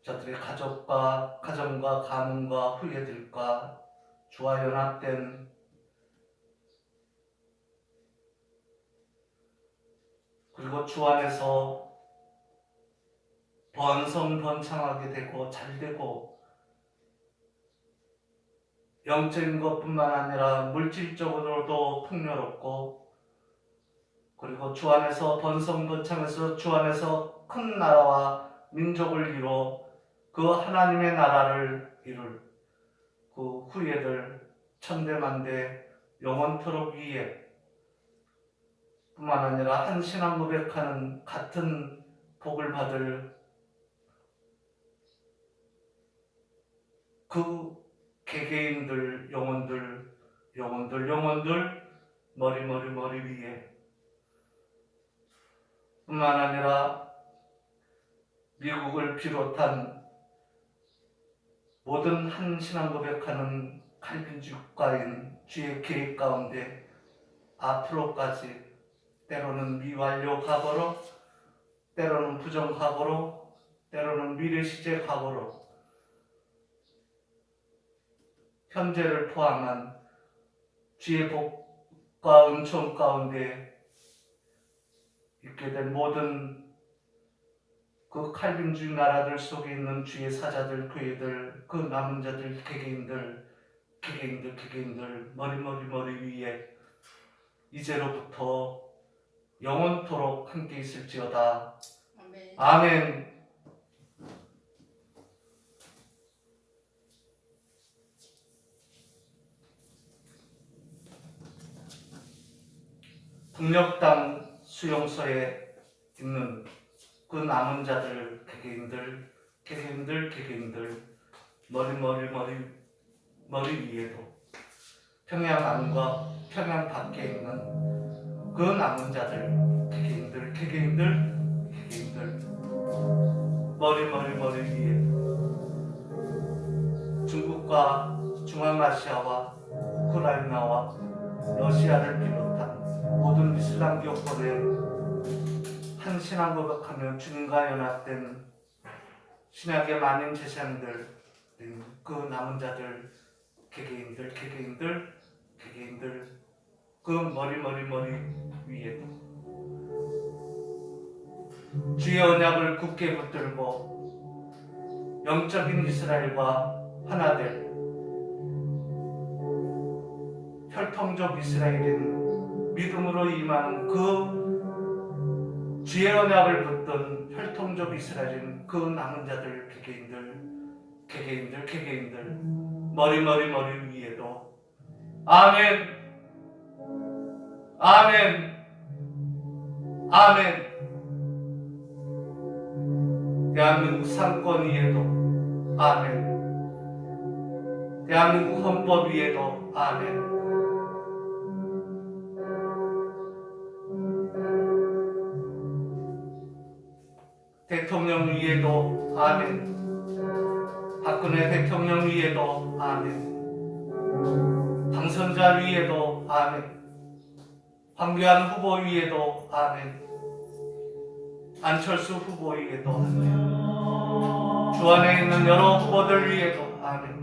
저들의 가정과 가문과 후예들과 주와 연합된 그리고 주 안에서 번성번창하게 되고 잘되고 영적인 것뿐만 아니라 물질적으로도 풍요롭고 그리고 주 안에서 번성번창해서 주 안에서 큰 나라와 민족을 이루어 그 하나님의 나라를 이룰 그 후예들 천대만대 영원토록 위에 뿐만 아니라 한 신앙 고백하는 같은 복을 받을 그 개개인들 영혼들 머리 위에 뿐만 아니라 미국을 비롯한 모든 한 신앙 고백하는 칼빈주의 국가인 주의 계획 가운데 앞으로까지 때로는 미완료 과거로, 때로는 부정 과거로, 때로는 미래 시제 과거로 현재를 포함한 주의 복과 은총 가운데 있게 된 모든 그 칼빈주의 나라들 속에 있는 주의 사자들, 교회들, 그 남은 자들, 개개인들 머리 위에 이제로부터 영원토록 함께 있을지어다. 아멘. 아멘. 북녘 수용소에 있는 그 남은 자들, 개개인들 머리 위에도 평양 안과 평양 밖에 있는 그 남은 자들, 개개인들 머리 위에 중국과 중앙아시아와 우크라이나와 러시아를 비롯한 모든 이슬람 교권에 한 신앙 고백하며 주님과 연합된 신약의 만인 제사장들, 그 남은 자들, 개개인들 그 머리 위에도 주의 언약을 굳게 붙들고 영적인 이스라엘과 하나 될 혈통적 이스라엘인 믿음으로 임하는 그 주의 언약을 붙든 혈통적 이스라엘인 그 남은 자들, 개개인들 머리 위에도 아멘. 대한민국 상권 위에도 아멘. 대한민국 헌법 위에도 아멘. 대통령 위에도 아멘. 박근혜 대통령 위에도 아멘. 당선자 위에도 아멘. 황교안 후보 위에도 아멘. 안철수 후보 위에도 아멘. 주안에 있는 여러 후보들 위에도 아멘.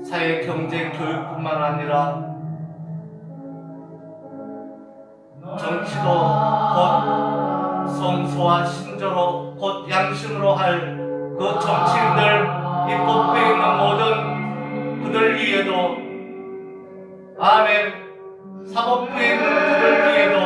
사회, 경제, 교육뿐만 아니라 정치도 곧 성소와 신조로 곧 양심으로 할 그 정치인들, 입법부에 있는 모든 그들 위에도 아멘. 사법부에 있는 그들 위에도